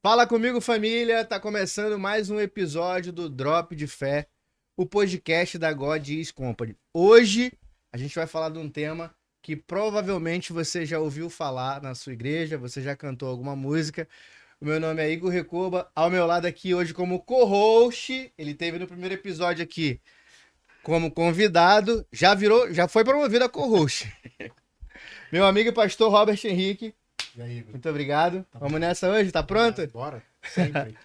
Fala comigo, família. Tá começando mais um episódio do Drop de Fé, o podcast da God Is Company. Hoje a gente vai falar de um tema que provavelmente você já ouviu falar na sua igreja, você já cantou alguma música. O meu nome é Igor Recoba, ao meu lado aqui hoje como co-host, ele teve no primeiro episódio aqui como convidado, já foi promovido a co-host. Meu amigo e pastor Robert Henrique, E aí, Igor? muito obrigado. Tá Vamos bom? nessa hoje, tá Vamos nessa, pronto? bora? Sempre.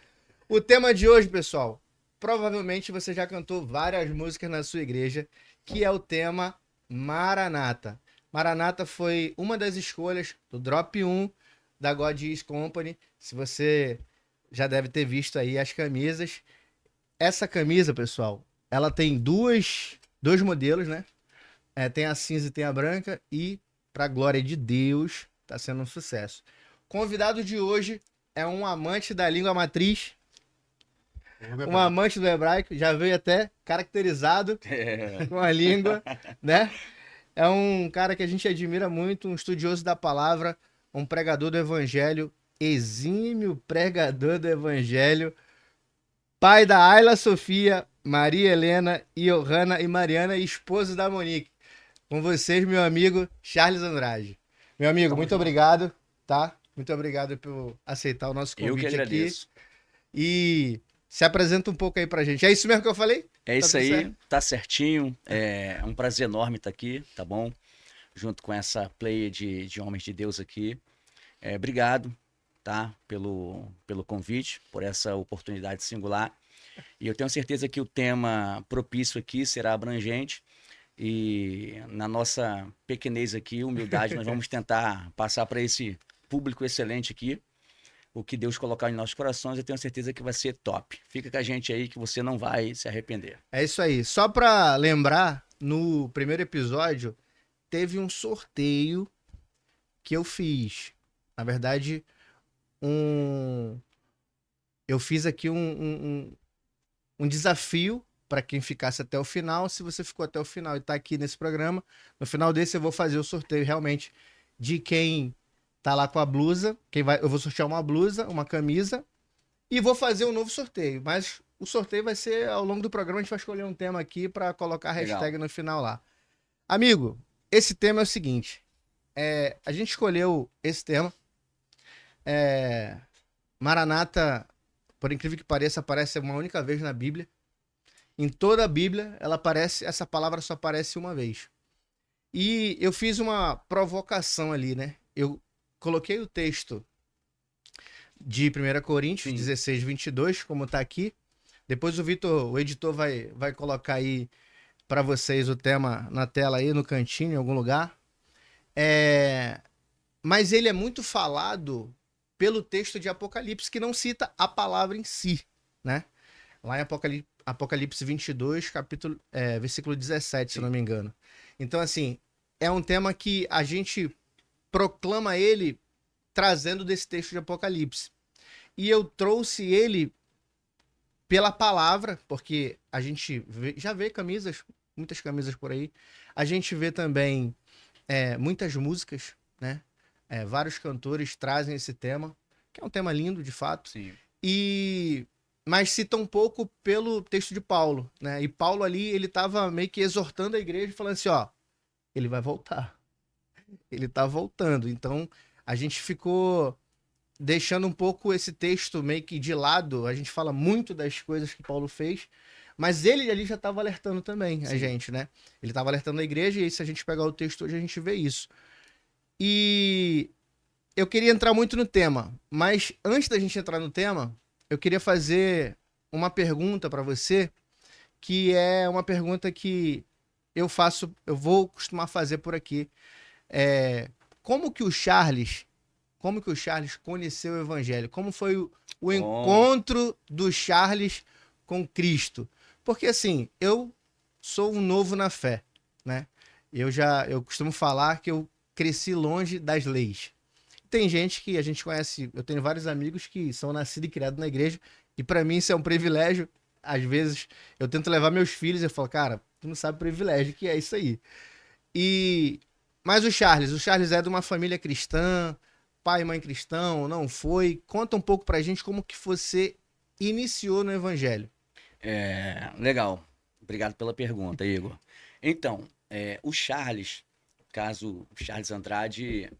O tema de hoje, pessoal, provavelmente você já cantou várias músicas na sua igreja, que é o tema Maranata. Maranata foi uma das escolhas do Drop 1 da God Is Company. Se você já deve ter visto aí as camisas. Essa camisa, pessoal, ela tem dois modelos, né? Tem a cinza e tem a branca. E, para glória de Deus, está sendo um sucesso. Convidado de hoje é um amante da língua matriz, Vamos um hebraico. amante do hebraico, já veio até caracterizado com a língua, né? É um cara que a gente admira muito, um estudioso da palavra, um pregador do evangelho, exímio pregador do evangelho, pai da Ayla Sofia, Maria Helena, Johanna e Mariana, e esposo da Monique. Com vocês, meu amigo Charles Andrade. Meu amigo, Tamo muito junto. obrigado, tá? Muito obrigado por aceitar o nosso Eu que convite aqui. agradeço. E se apresenta um pouco aí pra gente. É isso mesmo que eu falei? É Tá isso tudo certo? aí, tá certinho. É um prazer enorme estar aqui, tá bom? Junto com essa play de homens de Deus aqui. Obrigado, tá? Pelo convite, por essa oportunidade singular. E eu tenho certeza que o tema propício aqui será abrangente. E na nossa pequenez aqui, humildade, nós vamos tentar passar para esse público excelente aqui o que Deus colocar em nossos corações, eu tenho certeza que vai ser top. Fica com a gente aí que você não vai se arrepender. É isso aí. Só pra lembrar, no primeiro episódio teve um sorteio que eu fiz. Na verdade, um eu fiz aqui um desafio para quem ficasse até o final. Se você ficou até o final e tá aqui nesse programa, no final desse eu vou fazer o sorteio realmente de quem tá lá com a blusa. Eu vou sortear uma blusa, uma camisa e vou fazer um novo sorteio. Mas o sorteio vai ser ao longo do programa. A gente vai escolher um tema aqui para colocar a Legal. hashtag no final lá. Amigo, esse tema é o seguinte. A gente escolheu esse tema. Maranata, por incrível que pareça, aparece uma única vez na Bíblia. Em toda a Bíblia, essa palavra só aparece uma vez. E eu fiz uma provocação ali, né? Eu coloquei o texto de 1 Coríntios Sim. 16, 22, como tá aqui. Depois o editor vai colocar aí para vocês o tema na tela aí, no cantinho, em algum lugar. Mas ele é muito falado pelo texto de Apocalipse, que não cita a palavra em si, né? Lá em Apocalipse 22, versículo 17, se eu Sim. não me engano. Então, assim, é um tema que a gente proclama ele trazendo desse texto de Apocalipse. E eu trouxe ele pela palavra, porque a gente já vê muitas camisas por aí. A gente vê também muitas músicas, né? Vários cantores trazem esse tema, que é um tema lindo, de fato. Sim. Mas cita um pouco pelo texto de Paulo, né? E Paulo ali, ele tava meio que exortando a igreja, falando assim, ó, ele vai voltar. Ele tá voltando. Então, a gente ficou deixando um pouco esse texto meio que de lado. A gente fala muito das coisas que Paulo fez, mas ele ali já estava alertando também a Sim. gente, né? Ele estava alertando a igreja, e aí, se a gente pegar o texto hoje, a gente vê isso. E eu queria entrar muito no tema, mas antes da gente entrar no tema, eu queria fazer uma pergunta para você, que é uma pergunta que eu vou costumar fazer por aqui. É, como que o Charles, como que o Charles conheceu o Evangelho? Como foi o Bom, encontro do Charles com Cristo? Porque assim, eu sou um novo na fé, né? Eu costumo falar que eu cresci longe das leis. Tem gente que a gente conhece, eu tenho vários amigos que são nascidos e criados na igreja, e para mim isso é um privilégio. Às vezes eu tento levar meus filhos e eu falo, cara, tu não sabe o privilégio que é isso aí. E mas o Charles é de uma família cristã. pai e mãe cristão, não foi? Conta um pouco pra gente como que você iniciou no evangelho. Legal. Obrigado pela pergunta, Igor. Então, o Charles, caso o Charles Andrade,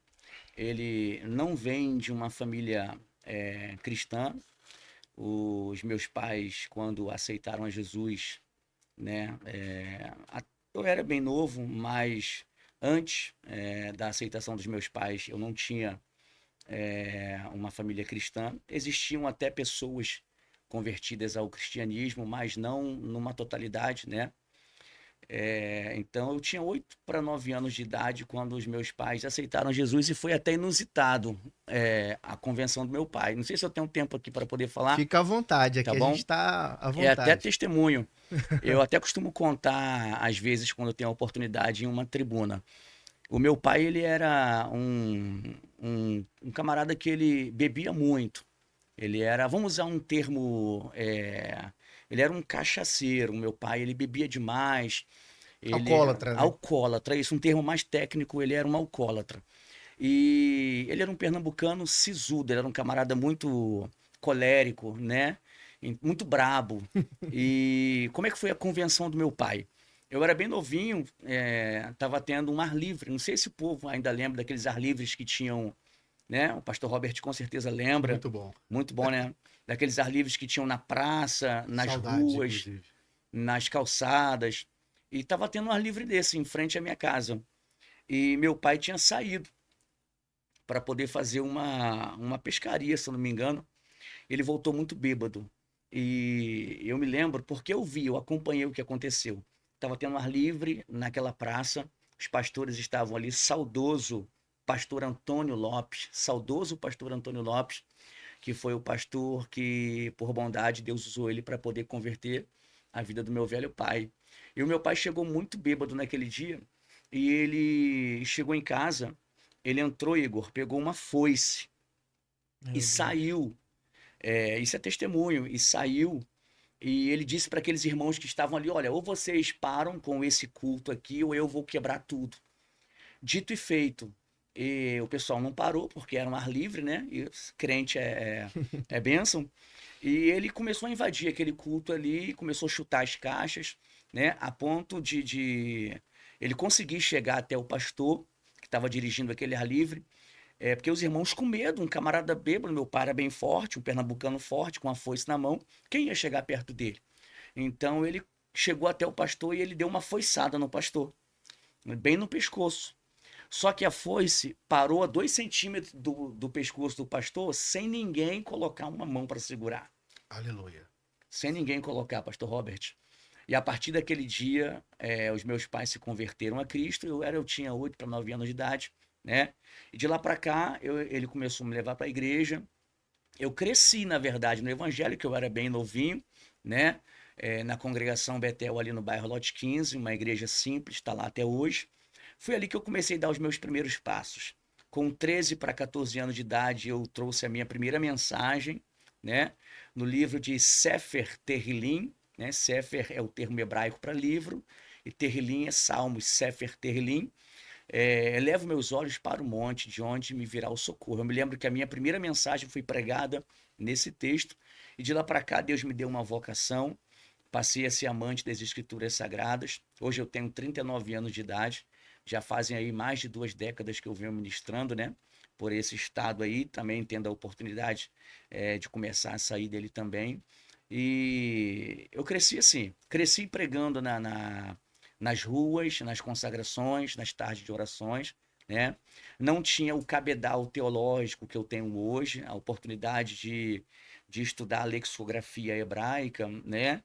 ele não vem de uma família cristã. Os meus pais, quando aceitaram a Jesus, né, eu era bem novo, mas antes da aceitação dos meus pais, eu não tinha uma família cristã. Existiam até pessoas convertidas ao cristianismo, mas não numa totalidade, né? Então eu tinha 8 para 9 anos de idade quando os meus pais aceitaram Jesus e foi até inusitado a convenção do meu pai. Não sei se eu tenho tempo aqui para poder falar, Fica à vontade, tá aqui a bom? gente tá à É até vontade. testemunho. Eu até costumo contar, às vezes, quando eu tenho a oportunidade em uma tribuna. O meu pai, ele era um camarada que ele bebia muito. Ele era, vamos usar um termo, ele era um cachaceiro. O meu pai, ele bebia demais. Ele Alcoólatra, né? alcoólatra, isso um termo mais técnico, ele era um alcoólatra. E ele era um pernambucano sisudo, ele era um camarada muito colérico, né? Muito brabo. E como é que foi a convenção do meu pai? Eu era bem novinho, tava tendo um ar livre. Não sei se o povo ainda lembra daqueles ar livres que tinham, né? O pastor Robert com certeza lembra. Muito bom. Muito bom, né? Daqueles ar livres que tinham na praça, nas Saudades, ruas, inclusive. nas calçadas. E tava tendo um ar livre desse em frente à minha casa. E meu pai tinha saído para poder fazer uma pescaria, se eu não me engano. Ele voltou muito bêbado. E eu me lembro, porque eu acompanhei o que aconteceu. Estava tendo ar livre naquela praça, os pastores estavam ali, saudoso pastor Antônio Lopes, que foi o pastor que, por bondade, Deus usou ele para poder converter a vida do meu velho pai. E o meu pai chegou muito bêbado naquele dia, e ele chegou em casa, ele entrou, Igor, pegou uma foice e Meu Deus. saiu. Isso é testemunho, e saiu. E ele disse para aqueles irmãos que estavam ali: Olha, ou vocês param com esse culto aqui, ou eu vou quebrar tudo. Dito e feito. E o pessoal não parou, porque era um ar livre, né? E crente é bênção. E ele começou a invadir aquele culto ali, começou a chutar as caixas, né? A ponto de ele conseguir chegar até o pastor, que estava dirigindo aquele ar livre. Porque os irmãos com medo, um camarada bêbado, meu pai era bem forte, um pernambucano forte, com a foice na mão, quem ia chegar perto dele? Então ele chegou até o pastor e ele deu uma foiçada no pastor, bem no pescoço. Só que a foice parou a 2 centímetros do pescoço do pastor, sem ninguém colocar uma mão para segurar. Aleluia. Sem ninguém colocar, pastor Robert. E a partir daquele dia, os meus pais se converteram a Cristo. Eu tinha 8 para 9 anos de idade, né? E de lá para cá, ele começou a me levar para a igreja. Eu cresci, na verdade, no evangelho, que eu era bem novinho, né? Na congregação Betel, ali no bairro Lote 15, uma igreja simples, está lá até hoje. Foi ali que eu comecei a dar os meus primeiros passos. Com 13 para 14 anos de idade, eu trouxe a minha primeira mensagem, né? No livro de Sefer Terrilim, né? Sefer é o termo hebraico para livro, e Terrilim é Salmos, Sefer Terrilim. Elevo meus olhos para o monte, de onde me virá o socorro. Eu me lembro que a minha primeira mensagem foi pregada nesse texto, e de lá para cá Deus me deu uma vocação, passei a ser amante das Escrituras Sagradas. Hoje eu tenho 39 anos de idade, já fazem aí mais de 2 décadas que eu venho ministrando, né? Por esse estado aí, também tendo a oportunidade de começar a sair dele também. E eu cresci assim, cresci pregando nas ruas, nas consagrações, nas tardes de orações, né? Não tinha o cabedal teológico que eu tenho hoje, a oportunidade de estudar a lexicografia hebraica, né?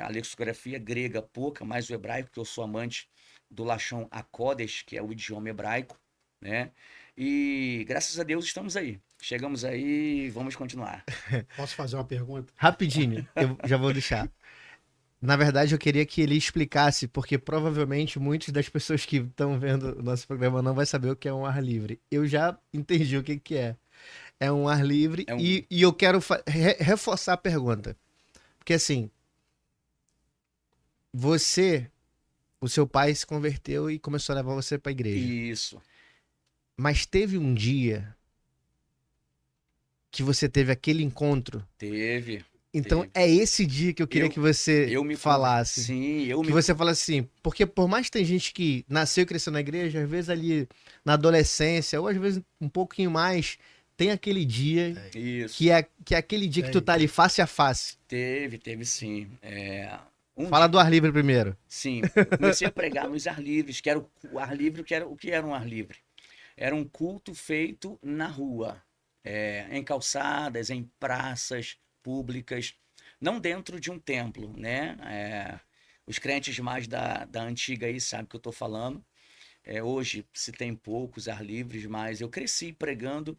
A lexicografia grega pouca, mas o hebraico, que eu sou amante do Lashon HaKodesh, que é o idioma hebraico, né? E graças a Deus estamos aí. Chegamos aí e vamos continuar. Posso fazer uma pergunta? Rapidinho, eu já vou deixar. Na verdade, eu queria que ele explicasse, porque provavelmente muitas das pessoas que estão vendo o nosso programa não vai saber o que é um ar livre. Eu já entendi o que que é. É um ar livre É um, e eu quero reforçar a pergunta. Porque assim, o seu pai se converteu e começou a levar você para a igreja. isso. Mas teve um dia que você teve aquele encontro? Teve. Então Teve. é esse dia que eu queria Eu- que você Eu me falasse. Sim, eu Que me. você fala assim, porque por mais que tem gente que nasceu e cresceu na igreja, às vezes ali na adolescência, ou às vezes um pouquinho mais, tem aquele dia Isso. que é aquele dia que tu tá ali face a face. Teve sim. Fala do ar livre primeiro. Sim, eu comecei a pregar nos ar livres, que era o ar livre, o que era um ar livre? Era um culto feito na rua, em calçadas, em praças públicas, não dentro de um templo, né? Os crentes mais da antiga aí sabem o que eu estou falando. Hoje se tem poucos ar livres, mas eu cresci pregando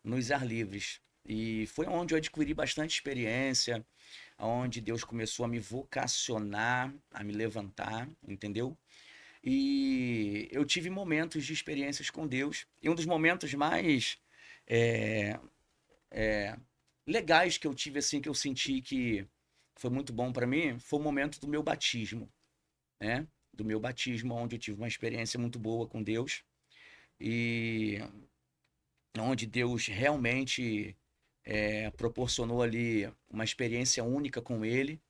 nos ar livres. E foi onde eu adquiri bastante experiência, onde Deus começou a me vocacionar, a me levantar, entendeu? E eu tive momentos de experiências com Deus. E um dos momentos mais é, legais que eu tive, assim, que eu senti que foi muito bom para mim, foi o momento do meu batismo, né? Do meu batismo, onde eu tive uma experiência muito boa com Deus e onde Deus realmente proporcionou ali uma experiência única com Ele.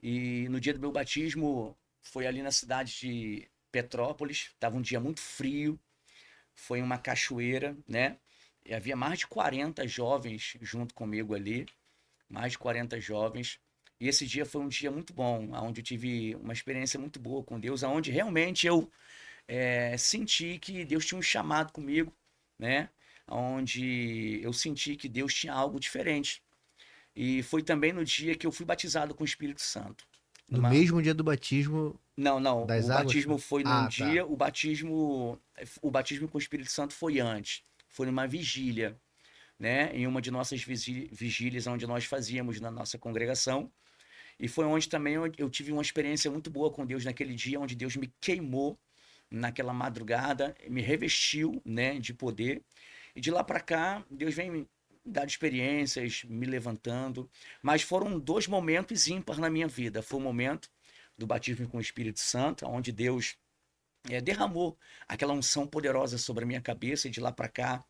E no dia do meu batismo foi ali na cidade de Petrópolis, estava um dia muito frio, foi em uma cachoeira, né? E havia mais de 40 jovens junto comigo ali, mais de 40 jovens. E esse dia foi um dia muito bom, onde eu tive uma experiência muito boa com Deus, onde realmente eu senti que Deus tinha um chamado comigo, né? Onde eu senti que Deus tinha algo diferente. E foi também no dia que eu fui batizado com o Espírito Santo. No Numa... mesmo dia do batismo Não. das O águas? batismo foi num Ah, tá. dia, o batismo com o Espírito Santo foi antes. Foi numa vigília, né? Em uma de nossas vigílias onde nós fazíamos na nossa congregação. E foi onde também eu tive uma experiência muito boa com Deus naquele dia, onde Deus me queimou naquela madrugada, me revestiu, né, de poder. E de lá para cá, Deus vem me dar experiências, me levantando. Mas foram dois momentos ímpares na minha vida. Foi o momento do batismo com o Espírito Santo, onde Deus derramou aquela unção poderosa sobre a minha cabeça. E de lá para cá,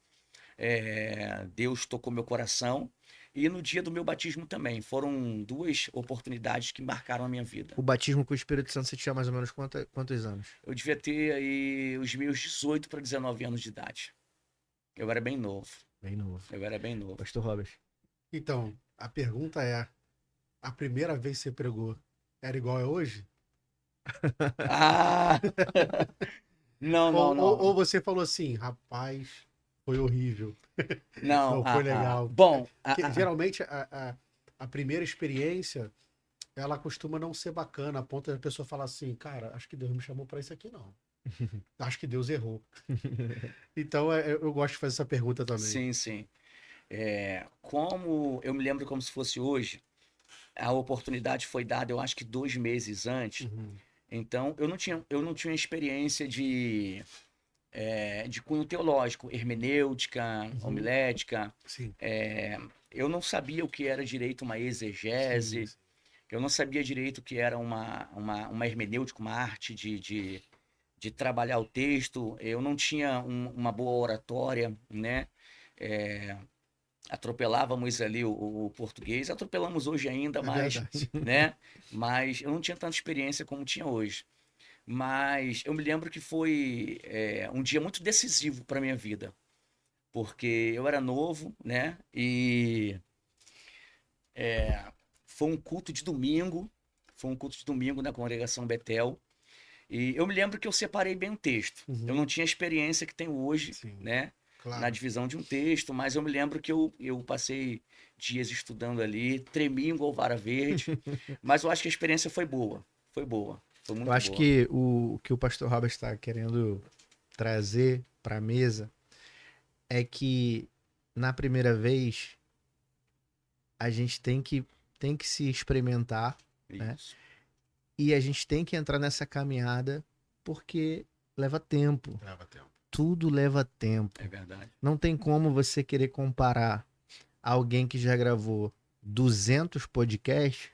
Deus tocou meu coração. E no dia do meu batismo também. Foram duas oportunidades que marcaram a minha vida. O batismo com o Espírito Santo você tinha mais ou menos quantos anos? Eu devia ter aí os meus 18 para 19 anos de idade. Eu era bem novo. Bem novo. Eu era bem novo. Pastor Robert. Então, a pergunta é: a primeira vez que você pregou era igual a hoje? Ah! Não, não, Ou não. você falou assim, rapaz, foi horrível. Não, Não, foi legal. Bom, Porque, geralmente, a primeira experiência, ela costuma não ser bacana, a ponto da pessoa falar assim, cara, acho que Deus me chamou pra isso aqui, não. Acho que Deus errou. Então, eu gosto de fazer essa pergunta também. sim, sim. Como eu me lembro como se fosse hoje, a oportunidade foi dada, eu acho que 2 meses antes. Uhum. Então, eu não tinha experiência de cunho teológico, hermenêutica, homilética. Sim. Eu não sabia o que era direito uma exegese. Sim. Eu não sabia direito o que era uma hermenêutica, uma arte de trabalhar o texto. Eu não tinha uma boa oratória, né? Atropelávamos ali o português, atropelamos hoje ainda, É mas, verdade. né? Mas eu não tinha tanta experiência como tinha hoje. Mas eu me lembro que foi um dia muito decisivo para minha vida, porque eu era novo, né? E foi um culto de domingo, na congregação Betel. E eu me lembro que eu separei bem um texto. Uhum. Eu não tinha a experiência que tenho hoje, Sim, né? claro. Na divisão de um texto, mas eu me lembro que eu passei dias estudando ali, tremi igual vara verde, mas eu acho que a experiência foi boa. Foi boa. Foi muito Eu acho boa. que o que o pastor Robert está querendo trazer para a mesa é que na primeira vez a gente tem que se experimentar, né? Isso. E a gente tem que entrar nessa caminhada porque leva tempo. Leva tempo. Tudo leva tempo. É verdade. Não tem como você querer comparar alguém que já gravou 200 podcasts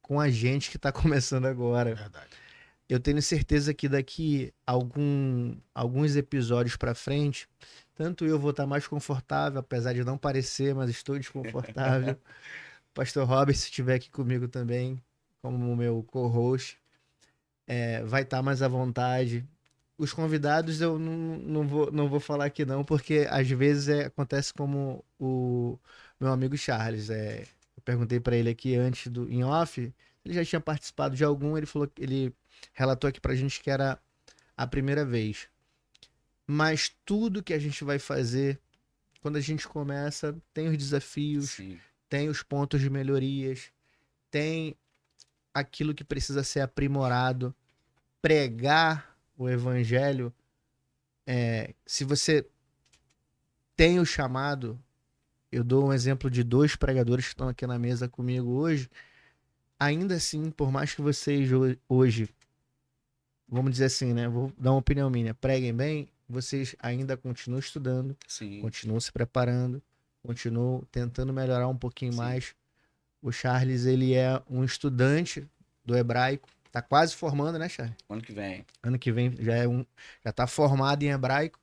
com a gente que está começando É agora. verdade. eu tenho certeza que daqui alguns episódios pra frente, tanto eu vou estar mais confortável, apesar de não parecer, mas estou desconfortável. Pastor Robert, se estiver aqui comigo também, como o meu co-host, vai estar mais à vontade. Os convidados eu não vou falar aqui não, porque às vezes acontece como o meu amigo Charles. Eu perguntei para ele aqui antes em off, ele já tinha participado de algum, ele relatou aqui pra gente que era a primeira vez. Mas tudo que a gente vai fazer, quando a gente começa, tem os desafios, Sim. tem os pontos de melhorias, tem aquilo que precisa ser aprimorado. Pregar o evangelho, se você tem o chamado, eu dou um exemplo de 2 pregadores que estão aqui na mesa comigo hoje, ainda assim, por mais que vocês hoje, vamos dizer assim, né, vou dar uma opinião minha, preguem bem, vocês ainda continuam estudando, Sim. continuam se preparando, continuam tentando melhorar um pouquinho Sim. mais. O Charles, ele é um estudante do hebraico, tá quase formando, né, Charles? Ano que vem. Ano que vem já tá formado em hebraico.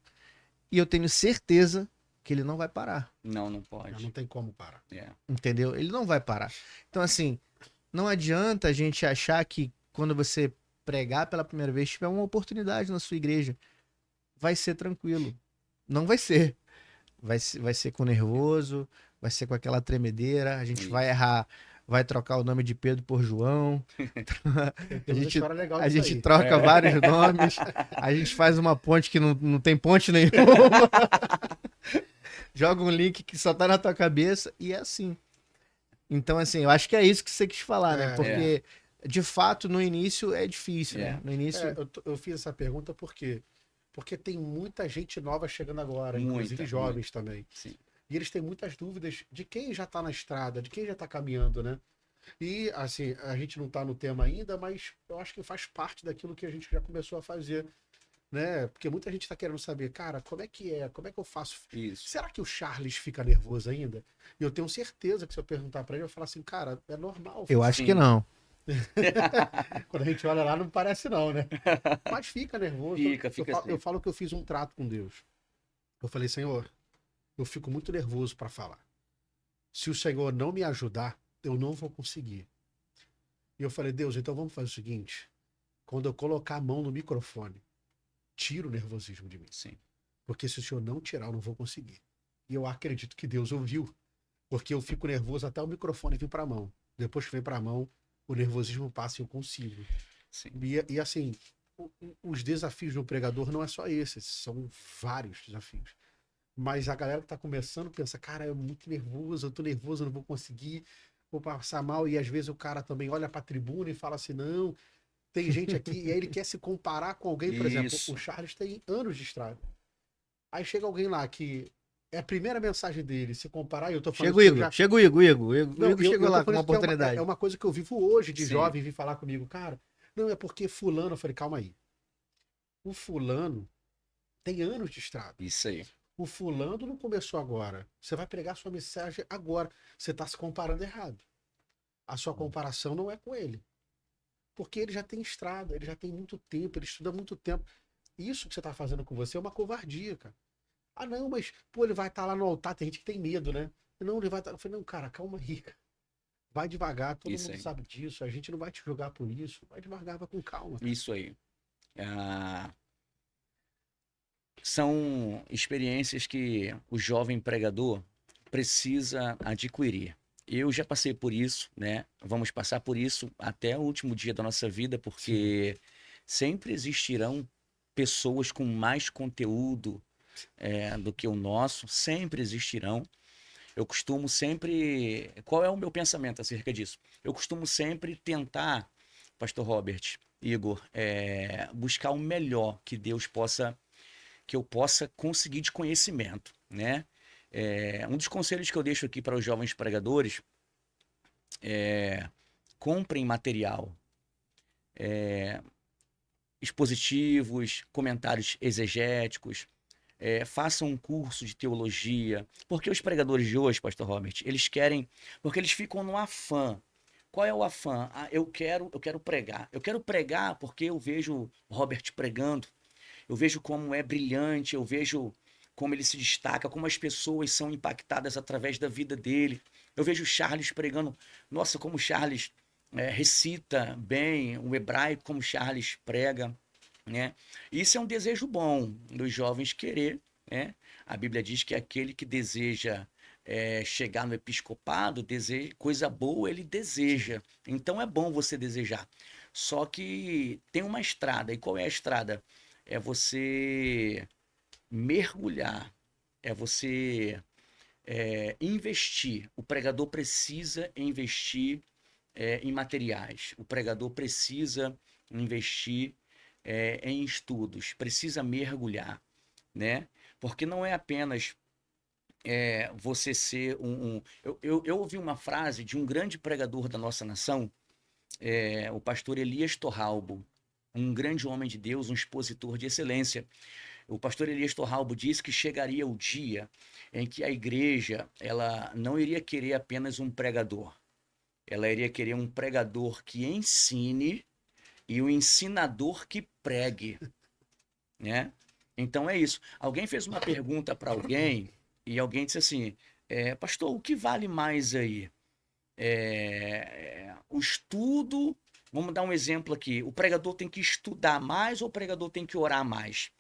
E eu tenho certeza que ele não vai parar. Não Já pode. não tem como parar. É. Entendeu? Ele não vai parar. Então, assim, não adianta a gente achar que quando você pregar pela primeira vez, tiver uma oportunidade na sua igreja, vai ser tranquilo. Não vai ser. Vai ser com nervoso, vai ser com aquela tremedeira, a gente Isso. vai errar, vai trocar o nome de Pedro por João. Tem uma história legal A disso gente aí. troca vários nomes, a gente faz uma ponte que não tem ponte nenhuma. Joga um link que só tá na tua cabeça e é assim. Então, assim, eu acho que é isso que você quis falar, né? Porque, de fato, no início é difícil, né? No início. Eu fiz essa pergunta porque tem muita gente nova chegando agora, inclusive Muita, jovens também. Sim. E eles têm muitas dúvidas de quem já tá na estrada, de quem já tá caminhando, né? E, assim, a gente não tá no tema ainda, mas eu acho que faz parte daquilo que a gente já começou a fazer, né? Porque muita gente tá querendo saber, cara, como é que é? Como é que eu faço? Isso. Será que o Charles fica nervoso ainda? E eu tenho certeza que se eu perguntar pra ele, eu vou falar assim, cara, é normal. Eu acho Sim. que não. Quando a gente olha lá, não parece não, né? Mas fica nervoso. Fica Eu falo que eu fiz um trato com Deus. Eu falei, Senhor, eu fico muito nervoso para falar. Se o Senhor não me ajudar, eu não vou conseguir. E eu falei, Deus, então vamos fazer o seguinte. Quando eu colocar a mão no microfone, tira o nervosismo de mim. Sim. Porque se o Senhor não tirar, eu não vou conseguir. E eu acredito que Deus ouviu. Porque eu fico nervoso até o microfone vir para a mão. Depois que vem para a mão, o nervosismo passa e eu consigo. Sim. E assim, os desafios do pregador não é só esses, são vários desafios. Mas a galera que tá começando pensa, cara, eu muito nervoso, eu tô nervoso, eu não vou conseguir, vou passar mal. E às vezes o cara também olha pra tribuna e fala assim, não, tem gente aqui, e aí ele quer se comparar com alguém, por exemplo, Isso. o Charles tem anos de estrada. Aí chega alguém lá que é a primeira mensagem dele, se comparar, e eu tô falando Chega o Igor, chega o Igor. O Igor chegou lá com uma oportunidade. É uma coisa que eu vivo hoje, de Sim. jovem vir falar comigo, cara, não, é porque fulano, eu falei, calma aí. O fulano tem anos de estrada. Isso aí. O fulano não começou agora. Você vai pregar sua mensagem agora. Você está se comparando errado. A sua comparação não é com ele. Porque ele já tem estrada, ele já tem muito tempo, ele estuda muito tempo. Isso que você está fazendo com você é uma covardia, cara. Ah, não, mas, pô, ele vai estar lá no altar, tem gente que tem medo, né? Não, ele vai estar. Eu falei, não, cara, calma aí, cara. Vai devagar, todo Isso mundo aí. sabe disso. A gente não vai te julgar por isso. Vai devagar, vai com calma. Isso aí. São experiências que o jovem pregador precisa adquirir. Eu já passei por isso, né? Vamos passar por isso até o último dia da nossa vida, porque sempre existirão pessoas com mais conteúdo do que o nosso, sempre existirão. Eu costumo sempre. Qual é o meu pensamento acerca disso? Eu costumo sempre tentar, Pastor Robert, Igor, buscar o melhor que Deus possa, que eu possa conseguir de conhecimento, né? Um dos conselhos que eu deixo aqui para os jovens pregadores é: comprem material, expositivos, comentários exegéticos, façam um curso de teologia, porque os pregadores de hoje, Pastor Robert, eles querem, porque eles ficam no afã Qual é o afã? Ah, eu quero pregar. Eu quero pregar porque eu vejo o Robert pregando, eu vejo como é brilhante, eu vejo como ele se destaca, como as pessoas são impactadas através da vida dele. Eu vejo o Charles pregando, nossa, como o Charles recita bem o hebraico, como o Charles prega, né? Isso é um desejo bom dos jovens querer, né? A Bíblia diz que aquele que deseja chegar no episcopado, coisa boa ele deseja. Então é bom você desejar. Só que tem uma estrada. E qual é a estrada? É você mergulhar, é você investir. O pregador precisa investir em materiais. O pregador precisa investir em estudos, precisa mergulhar, né? Porque não é apenas você ser eu ouvi uma frase de um grande pregador da nossa nação, o pastor Elias Torralbo, um grande homem de Deus, um expositor de excelência. O pastor Elias Torralbo disse que chegaria o dia em que a igreja ela não iria querer apenas um pregador, ela iria querer um pregador que ensine e um ensinador que pregue, né? Então é isso. Alguém fez uma pergunta para alguém e alguém disse assim: pastor, o que vale mais aí? O estudo. Vamos dar um exemplo aqui. O pregador tem que estudar mais ou o pregador tem que orar mais?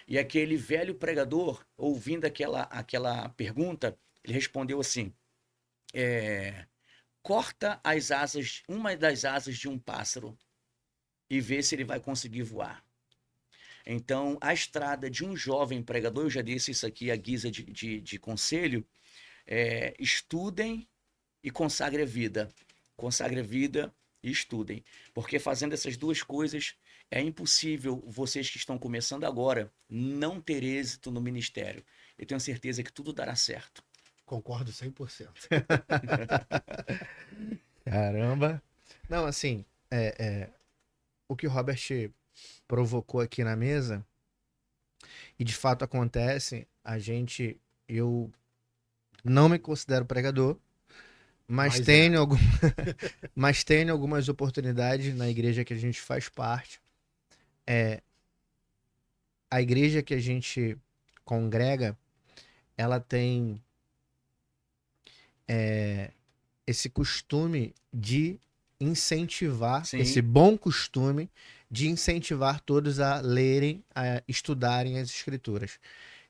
E aquele velho pregador, ouvindo aquela pergunta, ele respondeu assim: corta as asas, uma das asas de um pássaro e vê se ele vai conseguir voar. Então, a estrada de um jovem pregador, eu já disse isso aqui à guisa de conselho, estudem e consagre a vida. Consagre a vida e estudem. Porque fazendo essas duas coisas, é impossível vocês que estão começando agora não ter êxito no ministério. Eu tenho certeza que tudo dará certo. Concordo 100%. Caramba. Não, assim, o que o Robert provocou aqui na mesa, e de fato acontece, eu não me considero pregador, mas tenho mas tenho algumas oportunidades na igreja que a gente faz parte. A igreja que a gente congrega, ela tem esse costume de incentivar, Sim. esse bom costume de incentivar todos a lerem, a estudarem as escrituras.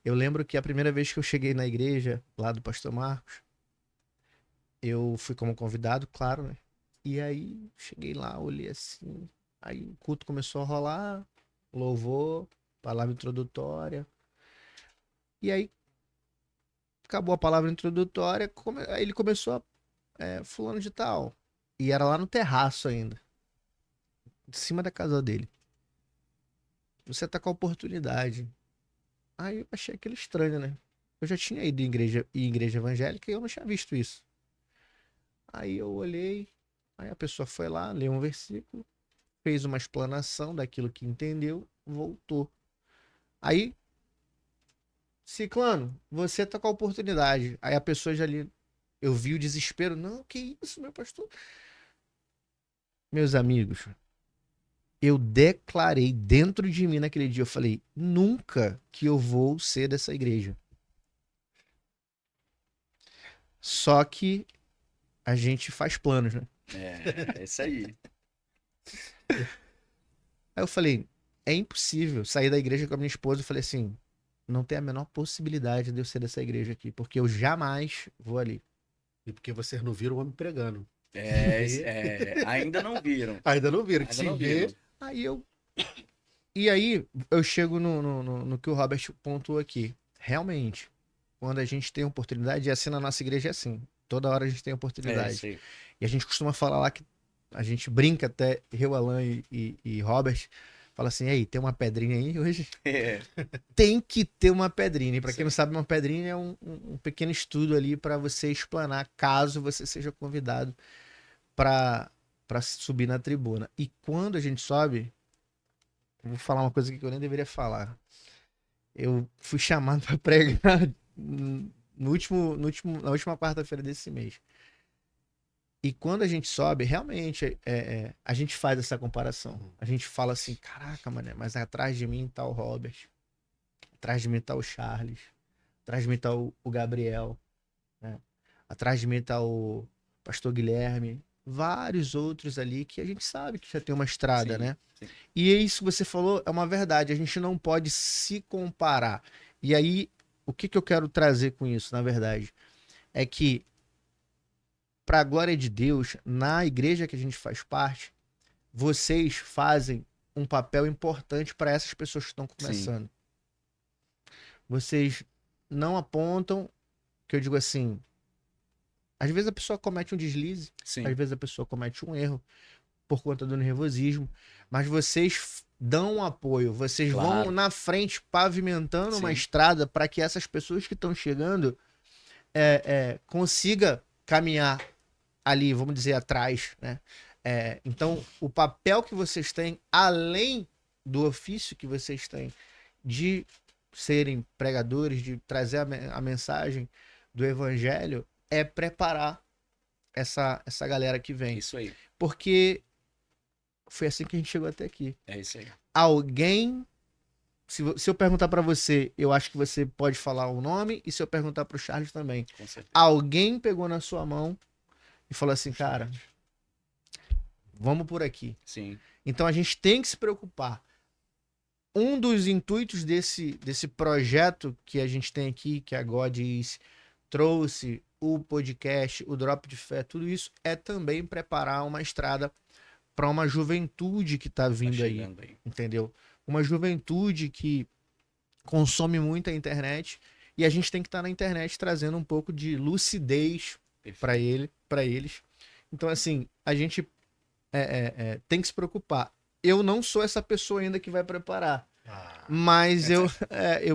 Eu lembro que a primeira vez que eu cheguei na igreja, lá do Pastor Marcos, eu fui como convidado, claro, né? E aí, cheguei lá, olhei assim, aí o culto começou a rolar, louvor, palavra introdutória. E aí, acabou a palavra introdutória, aí ele começou fulano de tal. E era lá no terraço ainda, de cima da casa dele. Você tá com a oportunidade. Aí eu achei aquilo estranho, né? Eu já tinha ido em igreja evangélica e eu não tinha visto isso. Aí eu olhei, aí a pessoa foi lá, leu um versículo, fez uma explanação daquilo que entendeu, voltou. Aí, Ciclano, você tá com a oportunidade. Aí a pessoa já ali, eu vi o desespero. Não, que isso, meu pastor? Meus amigos, eu declarei dentro de mim naquele dia, eu falei, nunca que eu vou ser dessa igreja. Só que a gente faz planos, né? É isso aí. Aí eu falei, é impossível sair da igreja com a minha esposa. Eu falei assim, não tem a menor possibilidade de eu ser dessa igreja aqui, porque eu jamais vou ali. E porque vocês não viram o homem pregando. Ainda não viram. Ainda não viram, que Ainda se não vê. viram. Aí eu. E aí eu chego no que o Robert pontuou aqui. Realmente, quando a gente tem oportunidade, e assim na nossa igreja é assim. Toda hora a gente tem oportunidade. Isso aí. E a gente costuma falar lá que a gente brinca até, eu, Alan e Robert, fala assim, aí, tem uma pedrinha aí hoje? Tem que ter uma pedrinha. E pra quem não sabe, uma pedrinha é um pequeno estudo ali para você explanar, caso você seja convidado para subir na tribuna. E quando a gente sobe, eu vou falar uma coisa que eu nem deveria falar. Eu fui chamado para pregar na última quarta-feira desse mês. E quando a gente sobe, realmente, a gente faz essa comparação. A gente fala assim, caraca, mané, mas atrás de mim tá o Robert, atrás de mim tá o Charles, atrás de mim tá o Gabriel, né? Atrás de mim tá o Pastor Guilherme, vários outros ali que a gente sabe que já tem uma estrada, Sim, né? sim. E isso que você falou é uma verdade, a gente não pode se comparar. E aí, o que que eu quero trazer com isso, na verdade? É que, para a glória de Deus, na igreja que a gente faz parte, vocês fazem um papel importante para essas pessoas que estão Sim. começando. Vocês não apontam, que eu digo assim, às vezes a pessoa comete um deslize, Sim. às vezes a pessoa comete um erro por conta do nervosismo, mas vocês dão um apoio, vocês vão Claro. na frente pavimentando uma Sim. estrada para que essas pessoas que estão chegando consiga caminhar ali, vamos dizer, atrás, né? Então, o papel que vocês têm, além do ofício que vocês têm de serem pregadores, de trazer a mensagem do evangelho, é preparar essa galera que vem. Isso aí. Porque foi assim que a gente chegou até aqui. É isso aí. Alguém, se eu perguntar pra você, eu acho que você pode falar o nome, e se eu perguntar pro Charles também. Com certeza. Alguém pegou na sua mão e falou assim, cara, vamos por aqui. Sim. Então a gente tem que se preocupar. Um dos intuitos desse projeto que a gente tem aqui, que a God trouxe, o podcast, o Drop de Fé, tudo isso é também preparar uma estrada para uma juventude que tá vindo aí, chegando aí. entendeu? Uma juventude que consome muito a internet e a gente tem que estar na internet trazendo um pouco de lucidez Perfeito. para eles. Então, assim, a gente tem que se preocupar. Eu não sou essa pessoa ainda que vai preparar, mas eu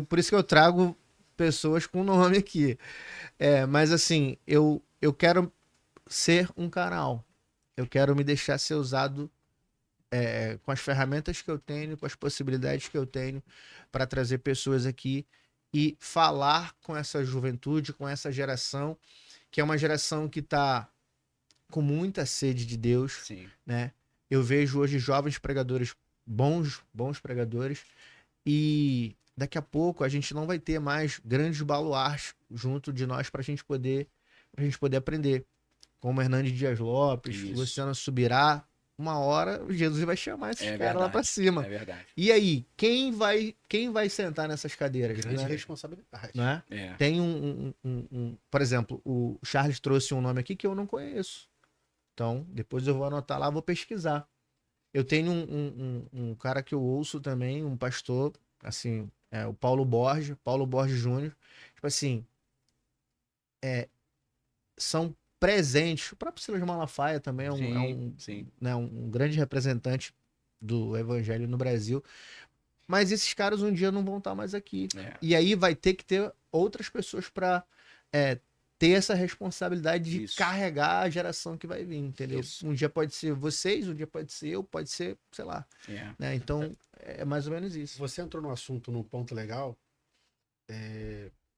por isso que eu trago pessoas com nome aqui. Mas assim, eu quero ser um canal. Eu quero me deixar ser usado com as ferramentas que eu tenho, com as possibilidades que eu tenho para trazer pessoas aqui e falar com essa juventude, com essa geração, que é uma geração que está com muita sede de Deus, Sim. né? Eu vejo hoje jovens pregadores, bons pregadores, e daqui a pouco a gente não vai ter mais grandes baluartes junto de nós para a gente poder aprender. Como Hernandes Dias Lopes, Isso. Luciano Subirá, uma hora Jesus vai chamar esses caras lá para cima. É verdade. E aí, quem vai sentar nessas cadeiras? Grande Né? responsabilidade. Não é? Tem por exemplo, o Charles trouxe um nome aqui que eu não conheço. Então, depois eu vou anotar lá, vou pesquisar. Eu tenho um cara que eu ouço também, um pastor, assim, o Paulo Borges Júnior. Tipo assim, são presentes. O próprio Silas Malafaia também Sim. né, um grande representante do evangelho no Brasil. Mas esses caras um dia não vão estar mais aqui. E aí vai ter que ter outras pessoas para ter essa responsabilidade de carregar a geração que vai vir, entendeu? Isso. Um dia pode ser vocês, um dia pode ser eu, pode ser, sei lá. Né? Então, é mais ou menos isso. Você entrou no assunto, num ponto legal,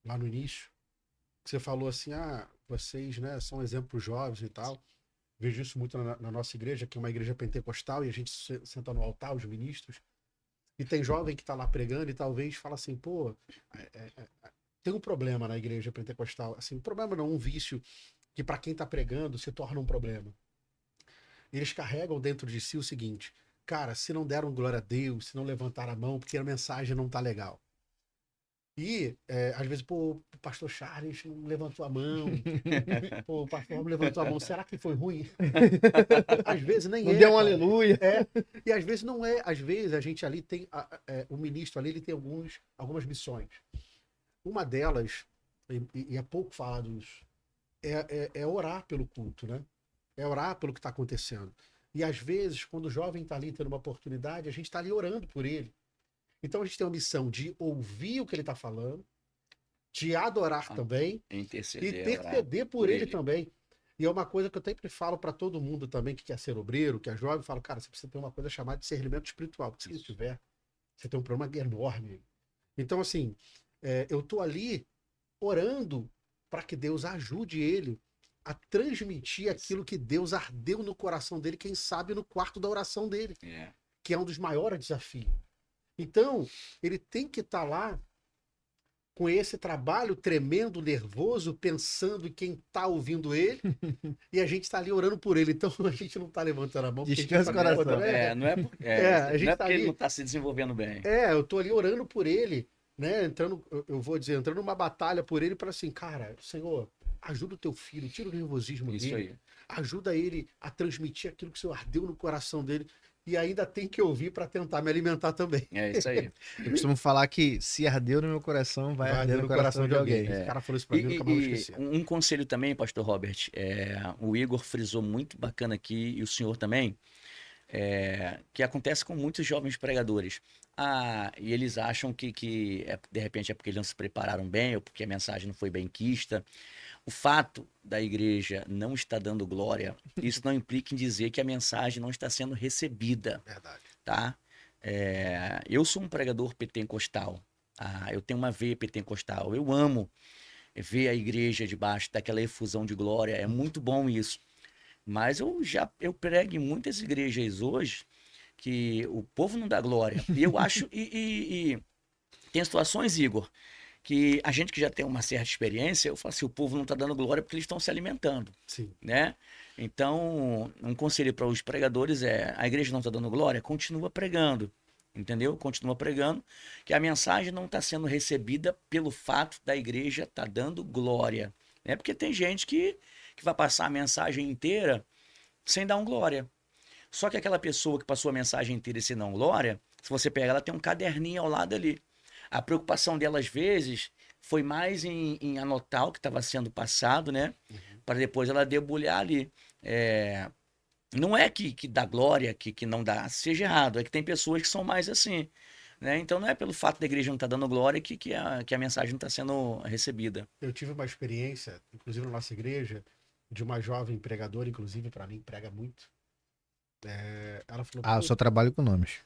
lá no início, que você falou assim, vocês, né, são exemplos jovens e tal. Vejo isso muito na nossa igreja, que é uma igreja pentecostal, e a gente senta no altar, os ministros, e tem jovem que está lá pregando e talvez fala assim, pô, tem um problema na igreja pentecostal. Assim, um problema não, um vício que para quem está pregando se torna um problema. Eles carregam dentro de si o seguinte, cara, se não deram glória a Deus, se não levantaram a mão, porque a mensagem não tá legal. E, às vezes, pô, o pastor Charles não levantou a mão, pô, o pastor não levantou a mão, será que foi ruim? Às vezes nem não deu um cara. aleluia. E às vezes não é, às vezes a gente ali tem, o ministro ali, ele tem algumas missões. Uma delas, e é pouco falado isso, é orar pelo culto, né? É orar pelo que está acontecendo. E às vezes, quando o jovem está ali tendo uma oportunidade, a gente está ali orando por ele. Então a gente tem a missão de ouvir o que ele está falando, de adorar também, interceder, e interceder por ele também. E é uma coisa que eu sempre falo para todo mundo também que quer ser obreiro, que é jovem, eu falo, cara, você precisa ter uma coisa chamada discernimento espiritual, porque se não tiver, você tem um problema enorme. Então, assim, eu tô ali orando para que Deus ajude ele a transmitir aquilo que Deus ardeu no coração dele, quem sabe no quarto da oração dele, que é um dos maiores desafios. Então, ele tem que estar lá com esse trabalho tremendo, nervoso, pensando em quem está ouvindo ele, e a gente está ali orando por ele. Então, a gente não está levantando a mão. Descansa o coração. Não é a porque tá ele ali, não está se desenvolvendo bem. eu estou ali orando por ele, né? Entrando, eu vou dizer, entrando numa batalha por ele para assim, cara, Senhor, ajuda o teu filho, tira o nervosismo Isso dele, aí. ajuda ele a transmitir aquilo que o Senhor ardeu no coração dele, e ainda tem que ouvir para tentar me alimentar também. É isso aí. Eu costumo falar que se ardeu no meu coração, vai arder no coração de alguém. Esse cara falou isso pra mim, eu nunca mais vou esquecer. Um conselho também, pastor Robert, o Igor frisou muito bacana aqui, e o senhor também, que acontece com muitos jovens pregadores. E eles acham que de repente é porque eles não se prepararam bem, ou porque a mensagem não foi bem quista. O fato da igreja não estar dando glória, isso não implica em dizer que a mensagem não está sendo recebida. Verdade. Tá? Eu sou um pregador pentecostal. Eu tenho uma veia pentecostal. Eu amo ver a igreja debaixo daquela efusão de glória. É muito bom isso. Mas eu prego em muitas igrejas hoje que o povo não dá glória. E eu acho... E tem situações, Igor, que a gente que já tem uma certa experiência, eu falo assim, o povo não está dando glória porque eles estão se alimentando. Sim. Né? Então, um conselho para os pregadores a igreja não está dando glória, continua pregando, entendeu? Continua pregando, que a mensagem não está sendo recebida pelo fato da igreja estar dando glória, né? Porque tem gente que vai passar a mensagem inteira sem dar um glória. Só que aquela pessoa que passou a mensagem inteira sem dar um glória, se você pegar, ela tem um caderninho ao lado ali. A preocupação dela, às vezes, foi mais em anotar o que estava sendo passado, né? Para depois ela debulhar ali. Não é que dá glória, que não dá, seja errado, é que tem pessoas que são mais assim. Né? Então não é pelo fato da igreja não estar dando glória que a mensagem não está sendo recebida. Eu tive uma experiência, inclusive na nossa igreja, de uma jovem pregadora, inclusive para mim, prega muito. Ela falou... Eu só trabalho com nomes.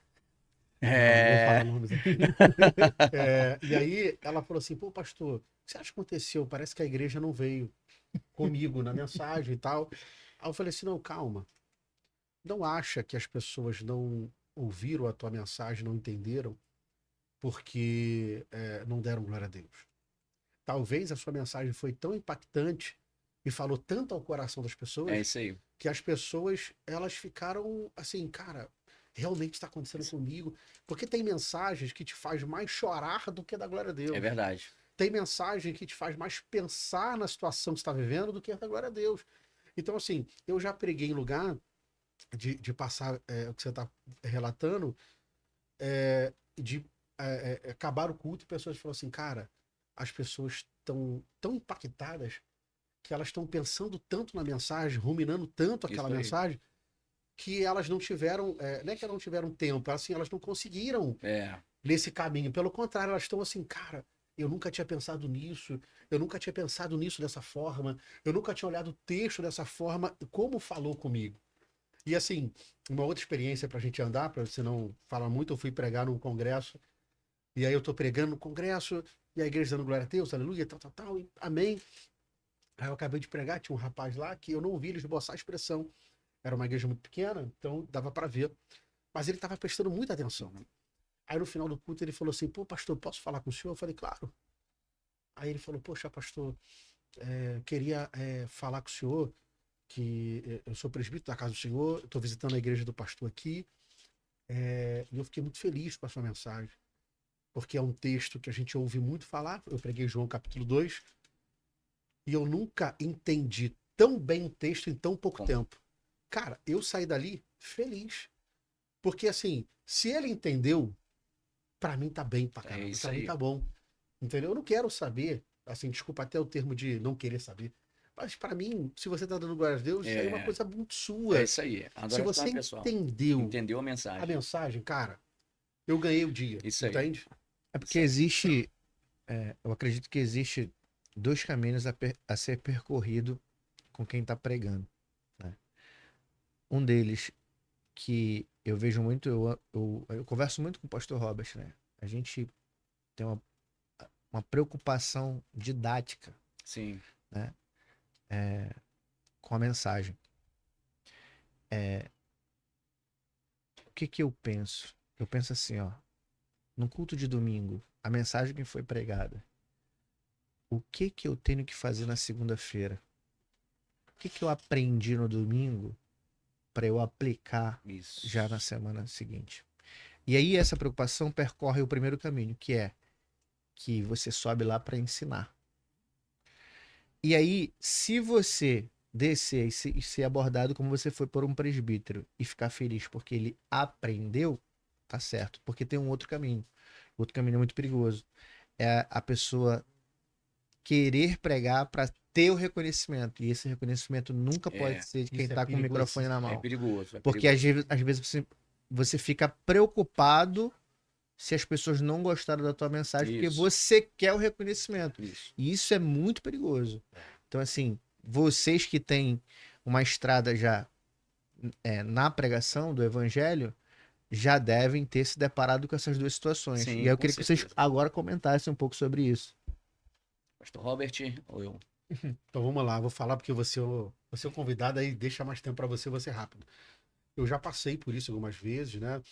Não vou falar nomes aqui. E aí ela falou assim, pô, pastor, o que você acha que aconteceu? Parece que a igreja não veio comigo na mensagem e tal. Aí eu falei assim, não, calma. Não acha que as pessoas não ouviram a tua mensagem, não entenderam, porque não deram glória a Deus. Talvez a sua mensagem foi tão impactante e falou tanto ao coração das pessoas, isso aí. que as pessoas, elas ficaram assim, cara, realmente está acontecendo comigo. Porque tem mensagens que te faz mais chorar do que dar glória a Deus. É verdade. Tem mensagem que te faz mais pensar na situação que você está vivendo do que dar glória a Deus. Então, assim, eu já preguei em lugar de passar o que você está relatando, de acabar o culto e pessoas falam assim, cara, as pessoas estão tão impactadas que elas estão pensando tanto na mensagem, ruminando tanto aquela mensagem, que elas não tiveram, não é que elas não tiveram tempo, assim, elas não conseguiram nesse caminho. Pelo contrário, elas estão assim, cara, eu nunca tinha pensado nisso, eu nunca tinha pensado nisso dessa forma, eu nunca tinha olhado o texto dessa forma, como falou comigo. E assim, uma outra experiência pra gente andar, pra você não falar muito, eu fui pregar num congresso, e aí eu tô pregando no congresso, e a igreja dando glória a Deus, aleluia, tal, e amém. Aí eu acabei de pregar, tinha um rapaz lá que eu não ouvi ele esboçar a expressão. Era uma igreja muito pequena, então dava para ver. Mas ele estava prestando muita atenção. Aí no final do culto ele falou assim, pô, pastor, posso falar com o senhor? Eu falei, claro. Aí ele falou, poxa, pastor, queria falar com o senhor, que eu sou presbítero da casa do senhor, estou visitando a igreja do pastor aqui, e eu fiquei muito feliz com a sua mensagem, porque é um texto que a gente ouve muito falar. Eu preguei João capítulo 2, e eu nunca entendi tão bem o texto em tão pouco tempo. Cara, eu saí dali feliz. Porque, assim, se ele entendeu, pra mim tá bem pra caramba. Pra mim tá bom. Entendeu? Eu não quero saber, assim, desculpa até o termo de não querer saber. Mas pra mim, se você tá dando glória a Deus, isso aí é uma coisa muito sua. É isso aí. Se você entendeu a mensagem, cara, eu ganhei o dia. Isso aí. Entende? É porque existe, eu acredito que existe 2 caminhos a ser percorrido com quem está pregando, né? Um deles que eu vejo muito, eu converso muito com o pastor Robert, né? A gente tem uma preocupação didática. Sim. Né? com a mensagem. O que que eu penso? Eu penso assim, ó, no culto de domingo, a mensagem que foi pregada, o que que eu tenho que fazer na segunda-feira? O que que eu aprendi no domingo para eu aplicar Isso. já na semana seguinte? E aí essa preocupação percorre o primeiro caminho, que é que você sobe lá para ensinar. E aí, se você descer e ser abordado como você foi por um presbítero e ficar feliz porque ele aprendeu, tá certo. Porque tem um outro caminho. O outro caminho é muito perigoso. É a pessoa querer pregar para ter o reconhecimento. E esse reconhecimento nunca pode ser de quem isso é tá com o microfone na É mão. perigoso. É Porque perigoso. às vezes você fica preocupado se as pessoas não gostaram da tua mensagem, porque Isso. você quer o reconhecimento. Isso. E isso é muito perigoso. Então, assim, vocês que têm uma estrada já na pregação do evangelho, já devem ter se deparado com essas duas situações. Sim, E aí eu com queria que vocês certeza. agora comentassem um pouco sobre isso. Pastor Robert ou eu? Então vamos lá, vou falar porque você é o convidado, aí deixa mais tempo para você, vou ser rápido. Eu já passei por isso algumas vezes, né?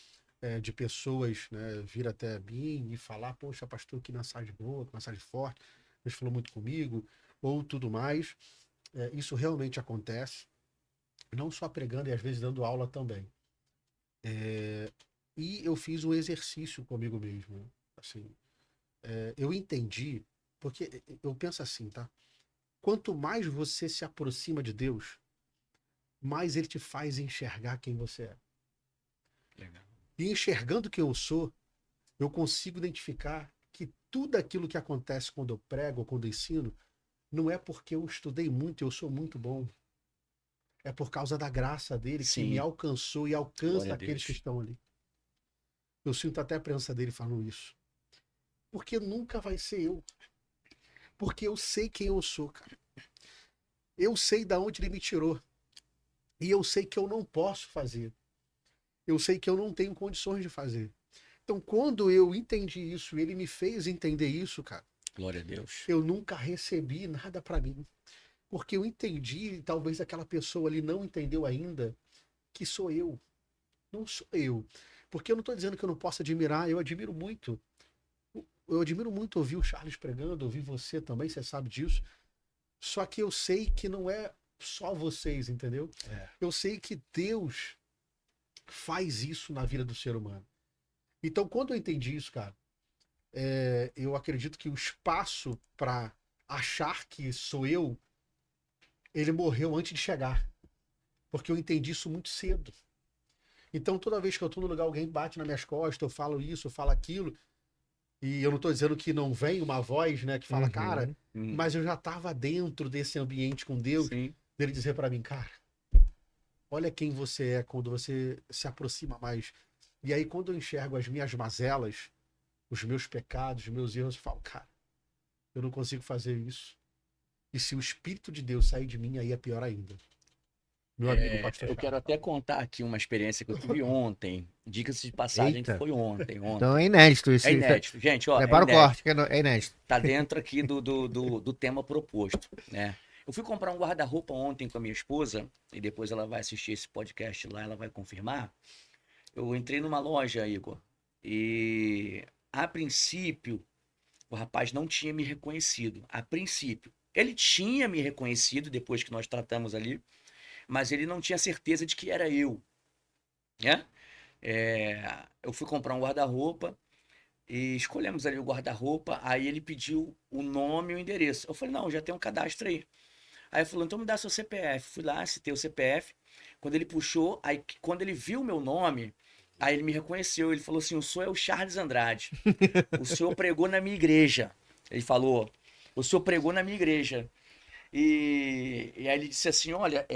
De pessoas, né, vir até mim e falar, poxa, pastor, que mensagem boa, que mensagem forte, Deus falou muito comigo, ou tudo mais. Isso realmente acontece, não só pregando e às vezes dando aula também. E eu fiz um exercício comigo mesmo. Assim, eu entendi, porque eu penso assim, tá? Quanto mais você se aproxima de Deus, mais ele te faz enxergar quem você é. Legal. E enxergando quem eu sou, eu consigo identificar que tudo aquilo que acontece quando eu prego ou quando eu ensino, não é porque eu estudei muito e eu sou muito bom. É por causa da graça dele que Sim. me alcançou e alcança Glória a aqueles que Deus. estão ali. Eu sinto até a presença dele falando isso. Porque nunca vai ser eu. Porque eu sei quem eu sou, cara. Eu sei de onde ele me tirou. E eu sei que eu não posso fazer. Eu sei que eu não tenho condições de fazer. Então, quando eu entendi isso, ele me fez entender isso, cara. Glória a Deus. Eu nunca recebi nada para mim. Porque eu entendi, e talvez aquela pessoa ali não entendeu ainda, que sou eu. Não sou eu. Porque eu não estou dizendo que eu não posso admirar, eu admiro muito. Eu admiro muito ouvir o Charles pregando, ouvir você também, você sabe disso. Só que eu sei que não é só vocês, entendeu? Eu sei que Deus faz isso na vida do ser humano. Então, quando eu entendi isso, cara, eu acredito que o espaço para achar que sou eu, ele morreu antes de chegar. Porque eu entendi isso muito cedo. Então, toda vez que eu tô no lugar, alguém bate nas minhas costas, eu falo isso, eu falo aquilo. E eu não tô dizendo que não vem uma voz, né, que fala, cara, mas eu já tava dentro desse ambiente com Deus, Sim. dele dizer para mim, cara, olha quem você é quando você se aproxima mais. E aí, quando eu enxergo as minhas mazelas, os meus pecados, os meus erros, eu falo, cara, eu não consigo fazer isso. E se o Espírito de Deus sair de mim, aí é pior ainda. Meu amigo pastor Eu Charles. quero até contar aqui uma experiência que eu tive ontem. Diga-se de passagem que Eita. foi ontem. Então é inédito isso. É inédito. Gente, ó, é Prepara o inédito. corte, que é inédito. Tá dentro aqui do tema proposto, né? Eu fui comprar um guarda-roupa ontem com a minha esposa, e depois ela vai assistir esse podcast lá, ela vai confirmar. Eu entrei numa loja, Igor, e a princípio, o rapaz não tinha me reconhecido. A princípio. Ele tinha me reconhecido depois que nós tratamos ali, mas ele não tinha certeza de que era eu, né? Eu fui comprar um guarda-roupa e escolhemos ali o guarda-roupa, aí ele pediu o nome e o endereço. Eu falei, não, já tem um cadastro aí. Aí ele falou, então me dá seu CPF. Fui lá, citei o CPF. Quando ele puxou, aí quando ele viu o meu nome, aí ele me reconheceu. Ele falou assim, o senhor é o Charles Andrade. O senhor pregou na minha igreja. Ele falou, o senhor pregou na minha igreja. E aí ele disse assim, olha,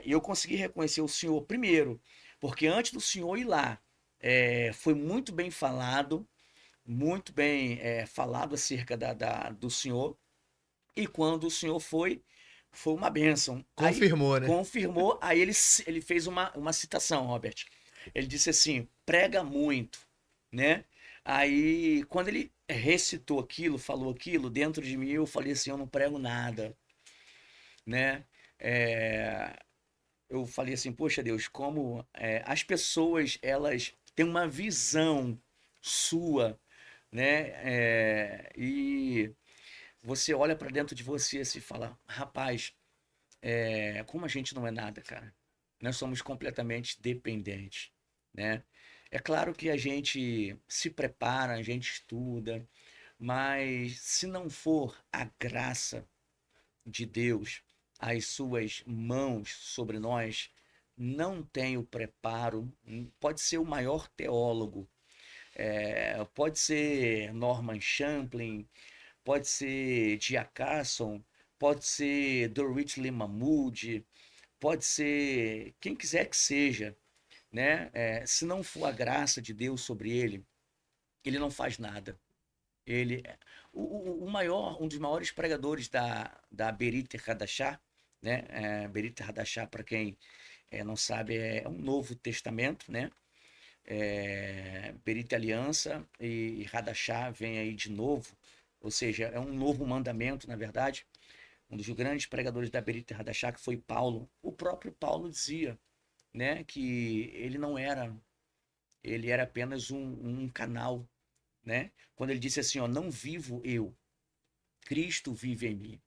eu consegui reconhecer o senhor primeiro, porque antes do senhor ir lá, foi muito bem falado, muito bem falado acerca do senhor, e quando o senhor foi uma bênção. Confirmou, Aí, né? confirmou, aí ele fez uma citação, Robert. Ele disse assim, prega muito, né? Aí, quando ele recitou aquilo, falou aquilo, dentro de mim eu falei assim, eu não prego nada, né? Eu falei assim, poxa Deus, como as pessoas, elas têm uma visão sua, né? E você olha para dentro de você assim, e fala, rapaz, como a gente não é nada, cara. Nós somos completamente dependentes, né? É claro que a gente se prepara, a gente estuda, mas se não for a graça de Deus, as suas mãos sobre nós, não tem o preparo. Pode ser o maior teólogo, pode ser Norman Champlin, pode ser Dia Carson, pode ser Dorrit Mahmood, pode ser quem quiser que seja, né? Se não for a graça de Deus sobre ele, ele não faz nada. Ele, um dos maiores pregadores da Berit Hadashah, né? Berit Hadashah, para quem não sabe, é um Novo Testamento, né? Berit Aliança e Hadashah vem aí de novo, ou seja, é um novo mandamento, na verdade. Um dos grandes pregadores da Berit Hadashah, que foi Paulo. O próprio Paulo dizia, né, que ele era apenas um canal, né? Quando ele disse assim, ó, não vivo eu, Cristo vive em mim.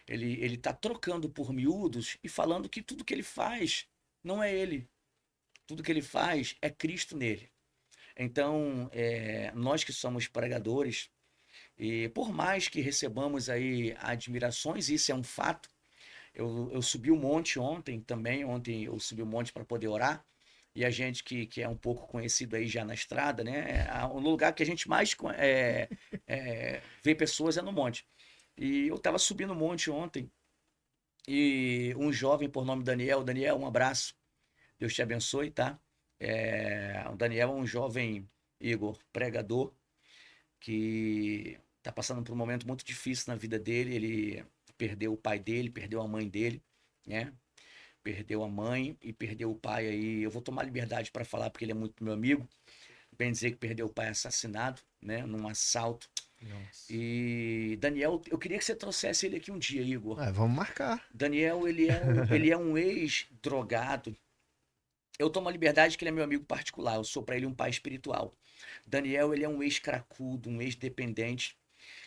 Ele está trocando por miúdos e falando que tudo que ele faz não é ele. Tudo que ele faz é Cristo nele. Então, nós que somos pregadores, e por mais que recebamos aí admirações, isso é um fato. Eu subi o monte ontem também. Ontem eu subi o monte para poder orar. E a gente que é um pouco conhecido aí já na estrada, né? O lugar que a gente mais vê pessoas é no monte. E eu estava subindo o monte ontem e um jovem por nome Daniel. Daniel, um abraço. Deus te abençoe, tá? O Daniel é um jovem, Igor, pregador, que está passando por um momento muito difícil na vida dele. Ele perdeu o pai dele, perdeu a mãe dele, né? Perdeu a mãe e perdeu o pai aí. Eu vou tomar liberdade para falar porque ele é muito meu amigo. Bem dizer que perdeu o pai assassinado, né? Num assalto. Nossa. E Daniel, eu queria que você trouxesse ele aqui um dia, Igor. Vamos marcar. Daniel, ele é um ex-drogado. Eu tomo a liberdade que ele é meu amigo particular. Eu sou para ele um pai espiritual. Daniel, ele é um ex-cracudo, um ex-dependente.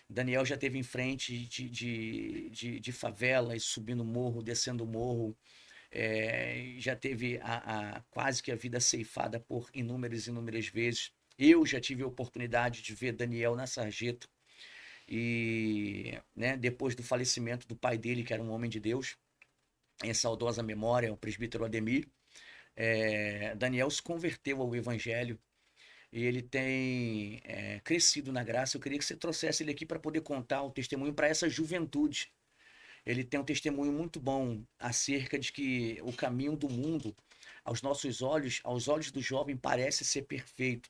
Daniel já teve em frente de favelas, subindo morro, descendo morro. Já teve quase que a vida ceifada por inúmeras vezes. Eu já tive a oportunidade de ver Daniel na sarjeta. E, né, depois do falecimento do pai dele, que era um homem de Deus, em saudosa memória, o presbítero Ademir, Daniel se converteu ao evangelho e ele tem crescido na graça. Eu queria que você trouxesse ele aqui para poder contar o testemunho para essa juventude. Ele tem um testemunho muito bom acerca de que o caminho do mundo, aos nossos olhos, aos olhos do jovem, parece ser perfeito,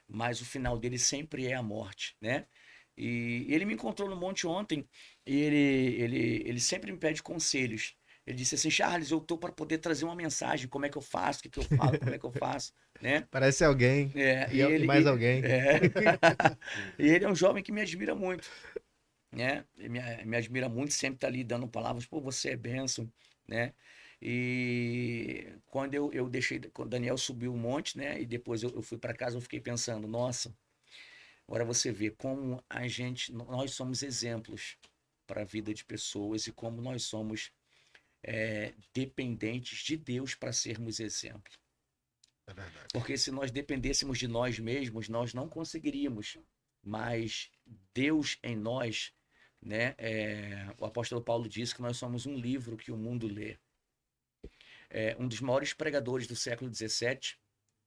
mas o final dele sempre é a morte, né? E ele me encontrou no monte ontem e ele sempre me pede conselhos. Ele disse assim, Charles, eu tô para poder trazer uma mensagem, como é que eu faço, o que que eu falo, como é que eu faço, né? Parece alguém. É, E, e mais alguém. E ele é um jovem que me admira muito, né? Ele me admira muito, sempre tá ali dando palavras, pô, você é bênção, né? E quando eu deixei, quando o Daniel subiu o monte, né? E depois eu fui para casa, eu fiquei pensando, nossa, agora você vê como nós somos exemplos para a vida de pessoas e como nós somos dependentes de Deus para sermos exemplo. É verdade. Porque se nós dependêssemos de nós mesmos, nós não conseguiríamos. Mas Deus em nós, né? O apóstolo Paulo diz que nós somos um livro que o mundo lê. Um dos maiores pregadores do século XVII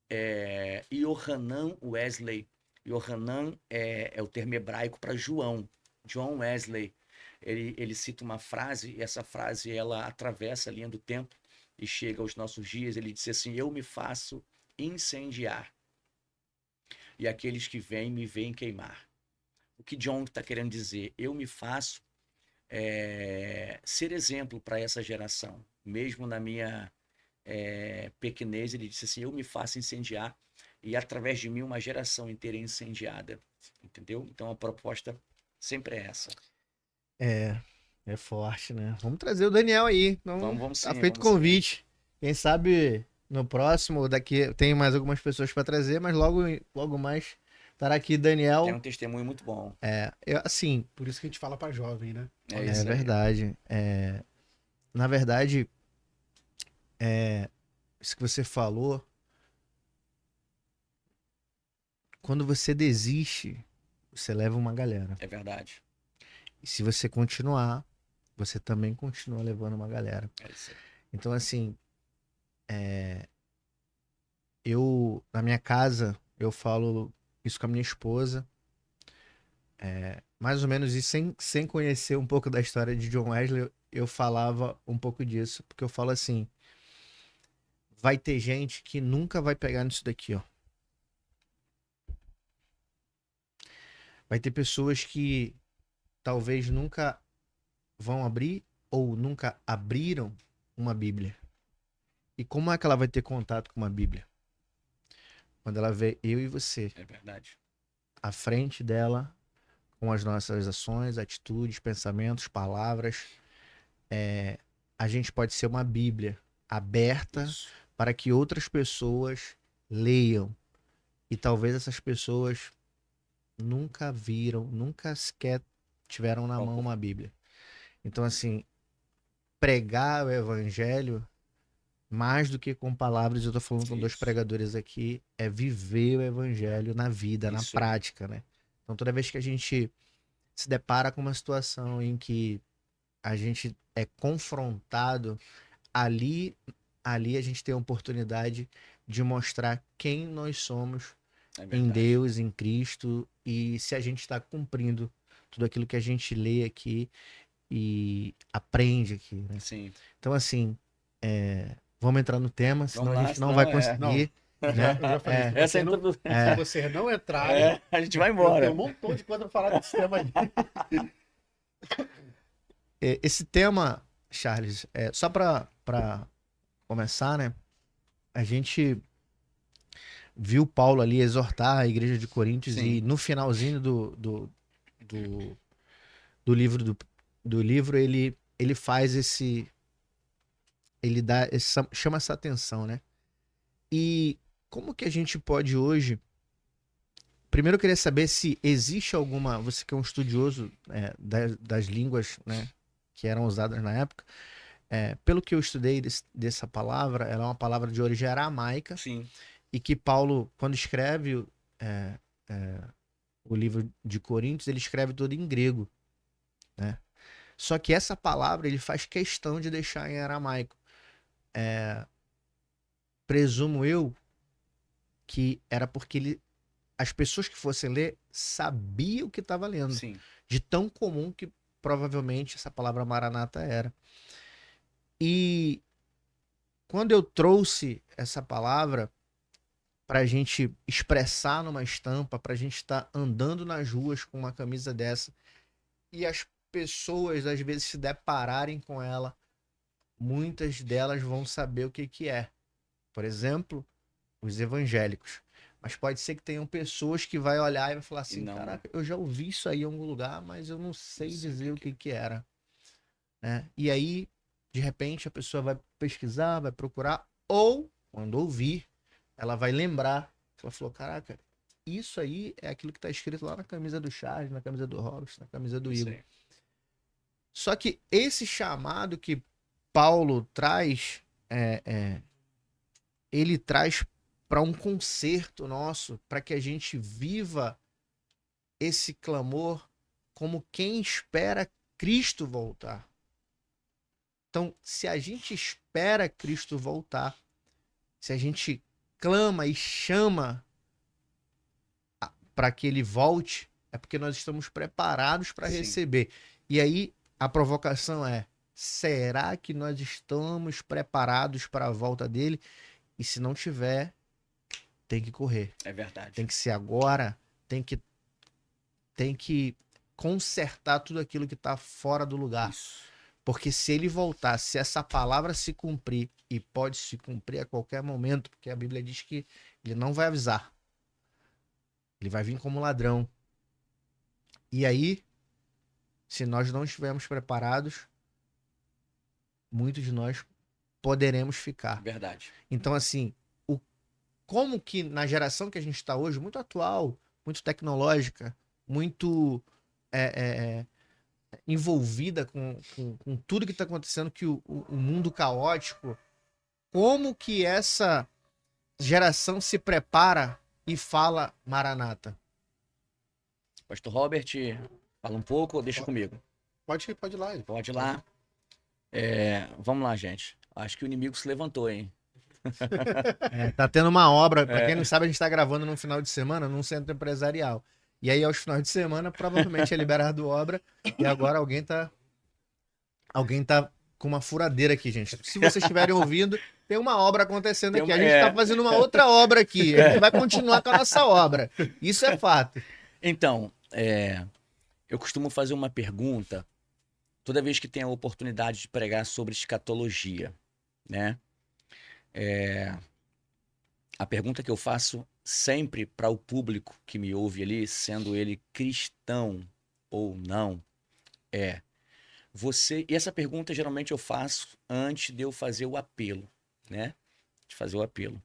é Yohanan Wesley. Yohanan é o termo hebraico para João. John Wesley. Ele cita uma frase, e essa frase ela atravessa a linha do tempo e chega aos nossos dias. Ele disse assim: eu me faço incendiar, e aqueles que vêm me veem queimar. O que John está querendo dizer? Eu me faço ser exemplo para essa geração. Mesmo na minha pequenez, ele disse assim: eu me faço incendiar, e através de mim uma geração inteira é incendiada. Entendeu? Então a proposta sempre é essa. É É forte, né? Vamos trazer o Daniel aí. Então, Vamos tá sim, feito o vamos sim. convite. Quem sabe no próximo, daqui tem mais algumas pessoas para trazer, mas logo mais estará aqui Tem Daniel. um testemunho muito bom. Assim, Por isso que a gente fala pra jovem, né? É Olha isso é aí. verdade. Na verdade, isso que você falou, quando você desiste, você leva uma galera. É verdade. E se você continuar, você também continua levando uma galera. É isso aí. Então, assim, na minha casa, eu falo isso com a minha esposa, mais ou menos, e sem conhecer um pouco da história de John Wesley, eu falava um pouco disso, porque eu falo assim, vai ter gente que nunca vai pegar nisso daqui, ó. Vai ter pessoas que talvez nunca vão abrir ou nunca abriram uma Bíblia. E como é que ela vai ter contato com uma Bíblia? Quando ela vê eu e você É verdade. à frente dela, com as nossas ações, atitudes, pensamentos, palavras, a gente pode ser uma Bíblia aberta Isso. para que outras pessoas leiam. E talvez essas pessoas nunca viram, nunca sequer tiveram na mão uma Bíblia. Então, assim, pregar o evangelho, mais do que com palavras, eu tô falando com dois Isso. pregadores aqui, é viver o evangelho na vida, na Isso aí. prática, né? Então, toda vez que a gente se depara com uma situação em que a gente é confrontado, ali, ali a gente tem a oportunidade de mostrar quem nós somos É em verdade. Deus, em Cristo, e se a gente está cumprindo tudo aquilo que a gente lê aqui e aprende aqui, né? Sim. Então, assim, vamos entrar no tema, senão Vamos a lá, gente não senão vai Não, conseguir, né? eu já falei, Essa é tudo. se vocês não entrarem, A gente vai eu tenho embora. um montão de coisa pra falar desse tema aí. Esse tema, Charles, só para começar, né? A gente viu Paulo ali exortar a igreja de Coríntios e Sim. no finalzinho do, do livro do livro ele faz ele chama essa atenção, né? E como que a gente pode hoje, primeiro eu queria saber se existe alguma, você que é um estudioso das línguas, né, que eram usadas na época, pelo que eu estudei dessa palavra, ela é uma palavra de origem aramaica Sim. e que Paulo, quando escreve é, é, o livro de Coríntios, ele escreve todo em grego, né? Só que essa palavra ele faz questão de deixar em aramaico. Presumo eu que era porque as pessoas que fossem ler sabiam o que estava lendo, Sim. de tão comum que provavelmente essa palavra maranata era. E quando eu trouxe essa palavra para a gente expressar numa estampa, para a gente estar andando nas ruas com uma camisa dessa e as pessoas às vezes se depararem com ela, muitas delas vão saber o que que é. Por exemplo, os evangélicos. Mas pode ser que tenham pessoas que vai olhar e vai falar assim, não. caraca, eu já ouvi isso aí em algum lugar, mas eu não sei Não sei dizer o o que que era, né? E aí, de repente, a pessoa vai pesquisar, vai procurar, ou, quando ouvir, ela vai lembrar. Ela falou, caraca, isso aí é aquilo que está escrito lá na camisa do Charles, na camisa do Robert, na camisa do Isso Igor. aí. Só que esse chamado que Paulo traz, ele traz para um conserto nosso, para que a gente viva esse clamor como quem espera Cristo voltar. Então, se a gente espera Cristo voltar, se a gente clama e chama para que ele volte, é porque nós estamos preparados para Sim. receber. E aí a provocação é: será que nós estamos preparados para a volta dele? E se não tiver, tem que correr. É verdade. Tem que ser agora, tem que consertar tudo aquilo que está fora do lugar. Isso. Porque se ele voltar, se essa palavra se cumprir, e pode se cumprir a qualquer momento, porque a Bíblia diz que ele não vai avisar. Ele vai vir como ladrão. E aí, Se nós não estivermos preparados, muitos de nós poderemos ficar. Verdade. Então, assim, como que na geração que a gente está hoje, muito atual, muito tecnológica, muito envolvida com tudo que está acontecendo, que o mundo caótico, como que essa geração se prepara e fala Maranata? Pastor Robert, fala um pouco ou deixa comigo? Pode ir lá. Pode ir lá. Vamos lá, gente. Acho que o inimigo se levantou, hein? Tá tendo uma obra, pra quem não sabe, a gente tá gravando num final de semana num centro empresarial. E aí, aos finais de semana, provavelmente é liberado obra. E agora alguém tá com uma furadeira aqui, gente. Se vocês estiverem ouvindo, tem uma obra acontecendo aqui. A gente tá fazendo uma outra obra aqui. A gente vai continuar com a nossa obra. Isso é fato. Então, eu costumo fazer uma pergunta toda vez que tenho a oportunidade de pregar sobre escatologia, né? A pergunta que eu faço sempre para o público que me ouve ali, sendo ele cristão ou não, e essa pergunta geralmente eu faço antes de eu fazer o apelo, né? De fazer o apelo.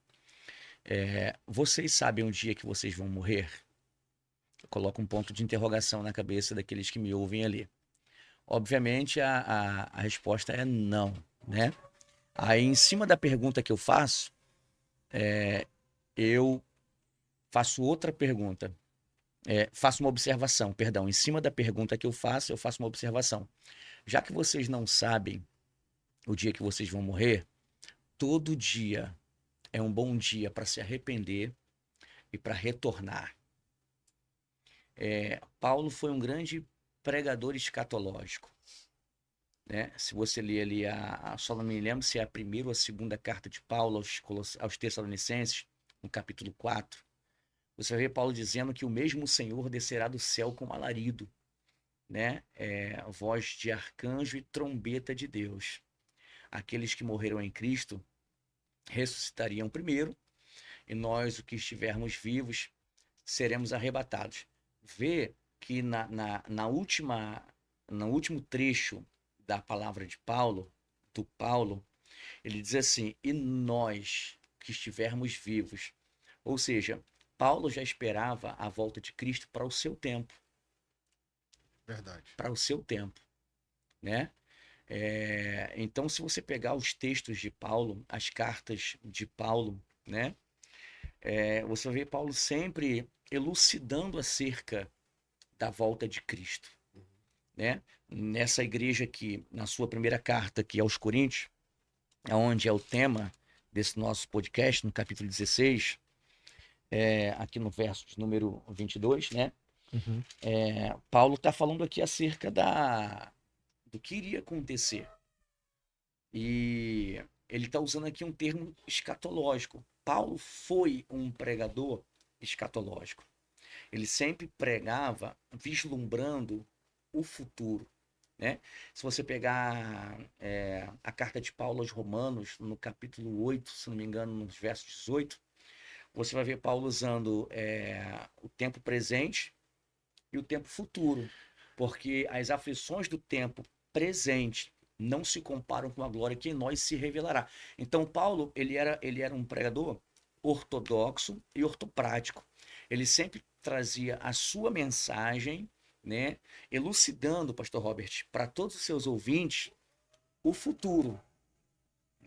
Vocês sabem o dia que vocês vão morrer? Eu coloco um ponto de interrogação na cabeça daqueles que me ouvem ali. Obviamente a resposta é não, né? Aí em cima da pergunta que eu faço, eu faço outra pergunta. Faço uma observação, perdão. Em cima da pergunta que eu faço uma observação. Já que vocês não sabem o dia que vocês vão morrer, todo dia é um bom dia para se arrepender e para retornar. Paulo foi um grande pregador escatológico, né? Se você ler ali, só não me lembro se é a primeira ou a segunda carta de Paulo aos Tessalonicenses, no capítulo 4, você vai ver Paulo dizendo que o mesmo Senhor descerá do céu com alarido, né? Voz de arcanjo e trombeta de Deus. Aqueles que morreram em Cristo ressuscitariam primeiro, e nós, os que estivermos vivos, seremos arrebatados. Vê que no último trecho da palavra de Paulo, ele diz assim: e nós que estivermos vivos. Ou seja, Paulo já esperava a volta de Cristo para o seu tempo. Verdade. Para o seu tempo, né? Então, se você pegar os textos de Paulo, as cartas de Paulo, né? Você vai ver Paulo sempre elucidando acerca da volta de Cristo, né? Nessa igreja aqui, na sua primeira carta aqui aos Coríntios, onde é o tema desse nosso podcast, no capítulo 16, aqui no verso de número 22, né? Uhum. Paulo está falando aqui acerca do que iria acontecer. E ele está usando aqui um termo escatológico. Paulo foi um pregador escatológico. Ele sempre pregava vislumbrando o futuro, né? Se você pegar a carta de Paulo aos Romanos, no capítulo 8, se não me engano, no verso 18, você vai ver Paulo usando o tempo presente e o tempo futuro, porque as aflições do tempo presente não se comparam com a glória que em nós se revelará. Então Paulo, ele era um pregador ortodoxo e ortoprático. Ele sempre trazia a sua mensagem, né, elucidando, pastor Robert, para todos os seus ouvintes o futuro,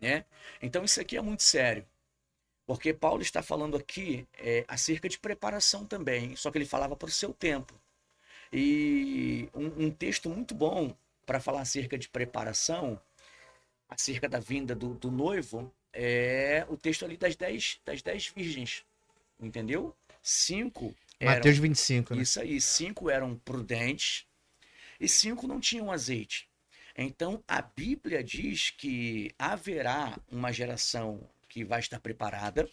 né? Então isso aqui é muito sério, porque Paulo está falando aqui acerca de preparação também, só que ele falava para o seu tempo. E um texto muito bom para falar acerca de preparação, acerca da vinda do noivo, é o texto ali das 10 virgens, entendeu? 5 eram... Mateus 25, né? Isso aí, 5 eram prudentes e 5 não tinham azeite. Então, a Bíblia diz que haverá uma geração que vai estar preparada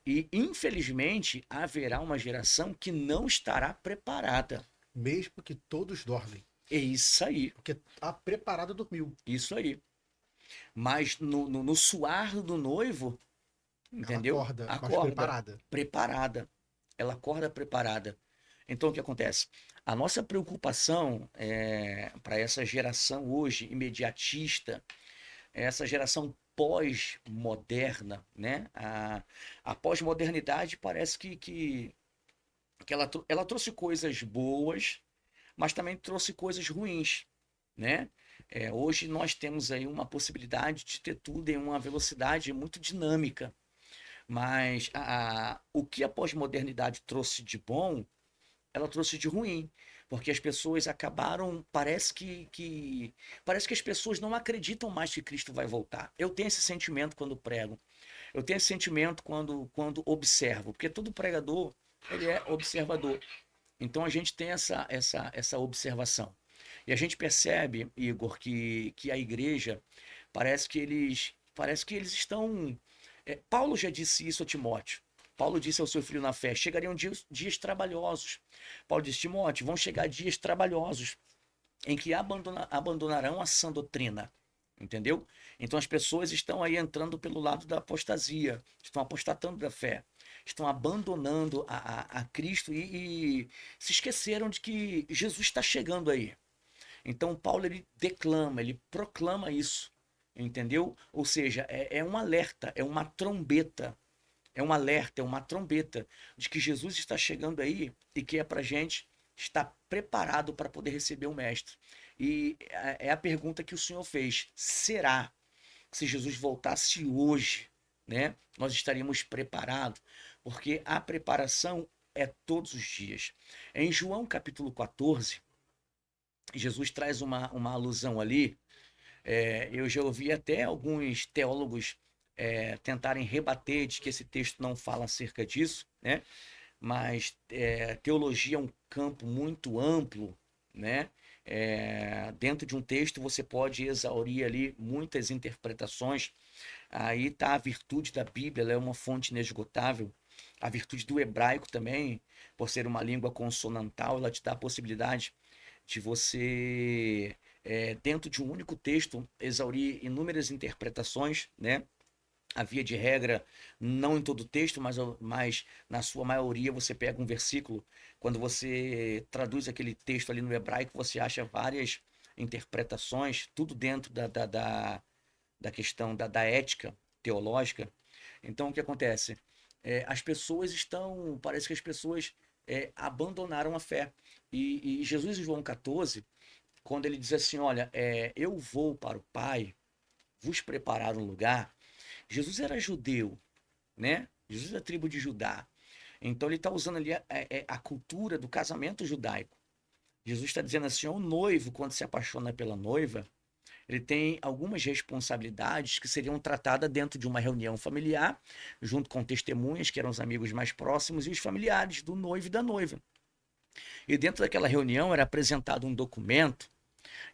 e, infelizmente, haverá uma geração que não estará preparada. Mesmo que todos dormem. É isso aí. Porque a preparada dormiu. Isso aí. Mas no suar do noivo, entendeu? Ela acorda preparada. Preparada. Ela acorda preparada. Então, o que acontece? A nossa preocupação para essa geração hoje imediatista, essa geração pós-moderna, né? A pós-modernidade parece que ela trouxe coisas boas, mas também trouxe coisas ruins, né? Hoje nós temos aí uma possibilidade de ter tudo em uma velocidade muito dinâmica, mas o que a pós-modernidade trouxe de bom, ela trouxe de ruim, porque as pessoas acabaram, parece que as pessoas não acreditam mais que Cristo vai voltar. Eu tenho esse sentimento quando prego, eu tenho esse sentimento quando observo, porque todo pregador, ele é observador. Então a gente tem essa observação. E a gente percebe, Igor, que a igreja parece que eles estão. Paulo já disse isso a Timóteo. Paulo disse ao seu filho na fé: chegariam dias trabalhosos. Paulo disse: Timóteo, vão chegar dias trabalhosos em que abandonarão a sã doutrina. Entendeu? Então as pessoas estão aí entrando pelo lado da apostasia, estão apostatando da fé, estão abandonando a Cristo e se esqueceram de que Jesus está chegando aí. Então Paulo ele declama, ele proclama isso, entendeu? Ou seja, é um alerta, é uma trombeta, é um alerta, é uma trombeta de que Jesus está chegando aí e que é para gente estar preparado para poder receber o Mestre. E é a pergunta que o Senhor fez: será que se Jesus voltasse hoje, né, nós estaríamos preparados? Porque a preparação é todos os dias. Em João capítulo 14, Jesus traz uma alusão ali. Eu já ouvi até alguns teólogos tentarem rebater de que esse texto não fala acerca disso, né? Mas teologia é um campo muito amplo, né? Dentro de um texto você pode exaurir ali muitas interpretações. Aí está a virtude da Bíblia, ela é uma fonte inesgotável. A virtude do hebraico também, por ser uma língua consonantal, ela te dá a possibilidade de você, dentro de um único texto, exaurir inúmeras interpretações, né? A via de regra, não em todo o texto, mas na sua maioria você pega um versículo, quando você traduz aquele texto ali no hebraico, você acha várias interpretações, tudo dentro da questão da ética teológica. Então, o que acontece? As pessoas parece que as pessoas abandonaram a fé. E Jesus, em João 14, quando ele diz assim: olha, eu vou para o Pai, vos preparar um lugar. Jesus era judeu, né? Jesus é da tribo de Judá. Então ele está usando ali a cultura do casamento judaico. Jesus está dizendo assim: o noivo, quando se apaixona pela noiva, ele tem algumas responsabilidades que seriam tratadas dentro de uma reunião familiar, junto com testemunhas, que eram os amigos mais próximos, e os familiares do noivo e da noiva. E dentro daquela reunião era apresentado um documento,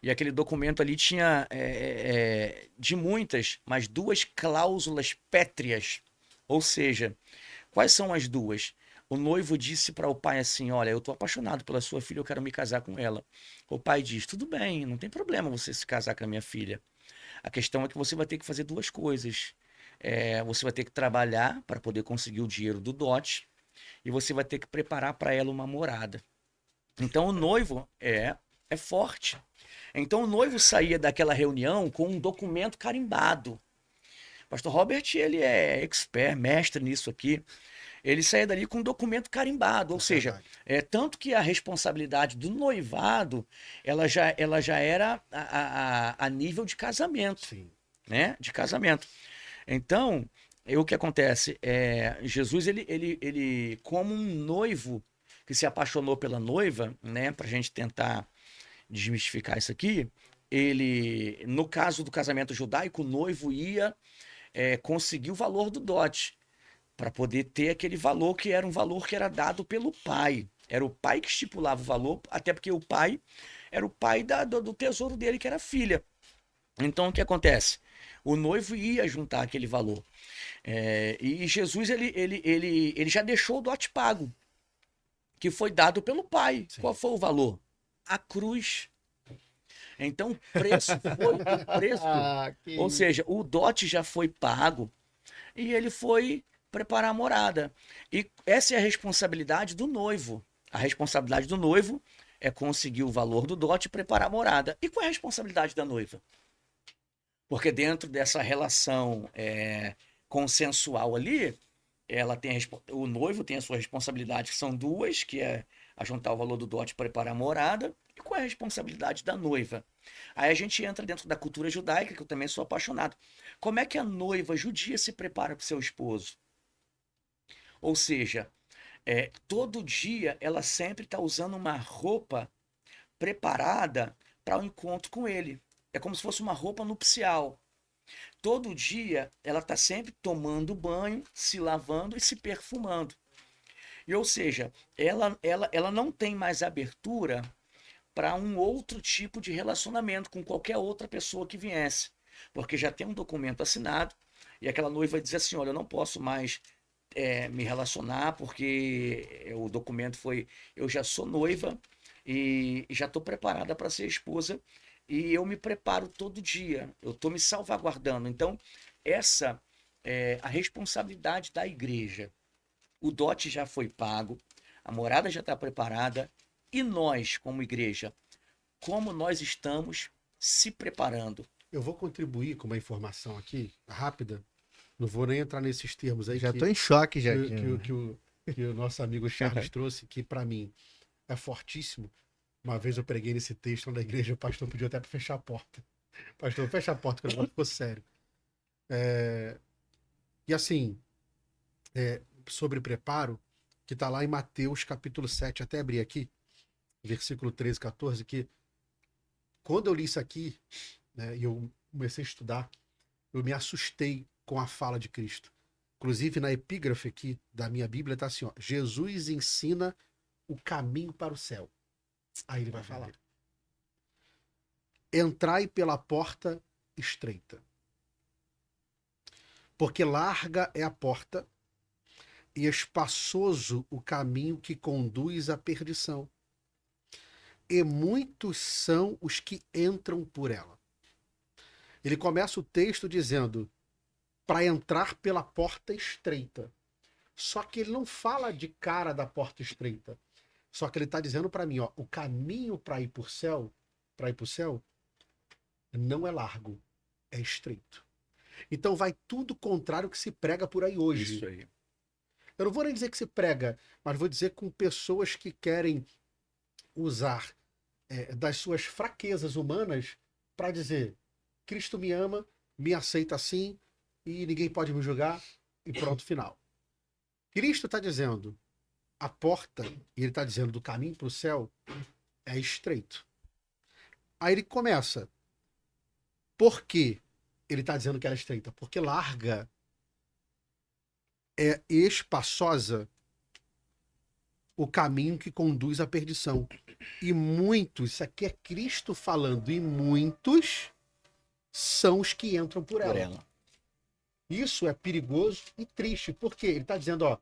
e aquele documento ali tinha, de muitas, mas duas cláusulas pétreas. Ou seja, quais são as duas? O noivo disse para o pai assim: olha, eu estou apaixonado pela sua filha, eu quero me casar com ela. O pai diz: tudo bem, não tem problema você se casar com a minha filha. A questão é que você vai ter que fazer duas coisas. Você vai ter que trabalhar para poder conseguir o dinheiro do dote e você vai ter que preparar para ela uma morada. Então o noivo é forte. Então o noivo saía daquela reunião com um documento carimbado. Pastor Robert, ele é expert, mestre nisso aqui. Ele saía dali com um documento carimbado, ou seja, tanto que a responsabilidade do noivado, ela já era a nível de casamento, Sim. né? De casamento. Então, o que acontece? Jesus, ele, como um noivo que se apaixonou pela noiva, né? Para a gente tentar desmistificar isso aqui, ele, no caso do casamento judaico, o noivo ia conseguir o valor do dote, para poder ter aquele valor que era um valor que era dado pelo pai. Era o pai que estipulava o valor, até porque o pai era o pai do tesouro dele, que era a filha. Então, o que acontece? O noivo ia juntar aquele valor. E Jesus, ele já deixou o dote pago, que foi dado pelo pai. Sim. Qual foi o valor? A cruz. Então, o preço foi o preço. Ou seja, o dote já foi pago e ele foi preparar a morada. E essa é a responsabilidade do noivo. A responsabilidade do noivo é conseguir o valor do dote e preparar a morada. E qual é a responsabilidade da noiva? Porque dentro dessa relação consensual ali, ela tem o noivo tem a sua responsabilidade, que são duas, que é ajuntar o valor do dote e preparar a morada. E qual é a responsabilidade da noiva? Aí a gente entra dentro da cultura judaica, que eu também sou apaixonado. Como é que a noiva judia se prepara para o seu esposo? Ou seja, todo dia ela sempre está usando uma roupa preparada para o encontro com ele. É como se fosse uma roupa nupcial. Todo dia ela está sempre tomando banho, se lavando e se perfumando. E, ou seja, ela não tem mais abertura para um outro tipo de relacionamento com qualquer outra pessoa que viesse. Porque já tem um documento assinado e aquela noiva diz assim: olha, eu não posso mais me relacionar porque o documento foi: eu já sou noiva e já estou preparada para ser esposa e eu me preparo todo dia, eu estou me salvaguardando. Então, essa é a responsabilidade da igreja. O dote já foi pago, a morada já está preparada e nós, como igreja, como nós estamos se preparando? Eu vou contribuir com uma informação aqui, rápida. Não vou nem entrar nesses termos aí Já tô em choque já. que o nosso amigo Charles trouxe, que para mim é fortíssimo. Uma vez eu preguei nesse texto na igreja, o pastor pediu até para fechar a porta. Pastor, fecha a porta, que o negócio ficou sério. E assim, sobre preparo, que está lá em Mateus capítulo 7, até abrir aqui, versículo 13, 14, que quando eu li isso aqui, né, e eu comecei a estudar, eu me assustei com a fala de Cristo. Inclusive, na epígrafe aqui da minha Bíblia está assim, ó: Jesus ensina o caminho para o céu. Aí ele vai falar: entrai pela porta estreita, porque larga é a porta e espaçoso o caminho que conduz à perdição, e muitos são os que entram por ela. Ele começa o texto dizendo para entrar pela porta estreita. Só que ele não fala de cara da porta estreita. Só que ele está dizendo para mim, ó, o caminho para ir para o céu, não é largo, é estreito. Então vai tudo contrário que se prega por aí hoje. Isso aí. Eu não vou nem dizer que se prega, mas vou dizer com pessoas que querem usar das suas fraquezas humanas para dizer: Cristo me ama, me aceita assim e ninguém pode me julgar e pronto, final. Cristo está dizendo a porta, e ele está dizendo do caminho para o céu, é estreito. Aí ele começa. Por quê? Ele está dizendo que ela é estreita? Porque larga, é espaçosa o caminho que conduz à perdição. E muitos, isso aqui é Cristo falando, e muitos são os que entram por ela. Isso é perigoso e triste, porque ele está dizendo, ó,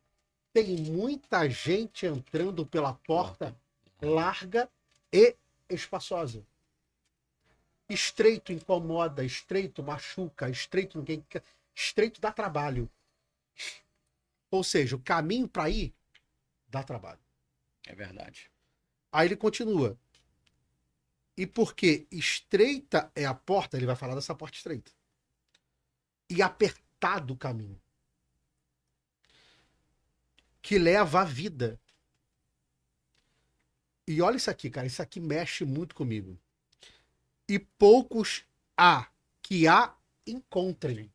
tem muita gente entrando pela porta larga e espaçosa. Estreito incomoda, estreito machuca, estreito ninguém quer, estreito dá trabalho. Ou seja, o caminho para ir dá trabalho. É verdade. Aí ele continua. E porque estreita é a porta, ele vai falar dessa porta estreita. E apertado o caminho que leva à vida. E olha isso aqui, cara, isso aqui mexe muito comigo. E poucos que encontrem.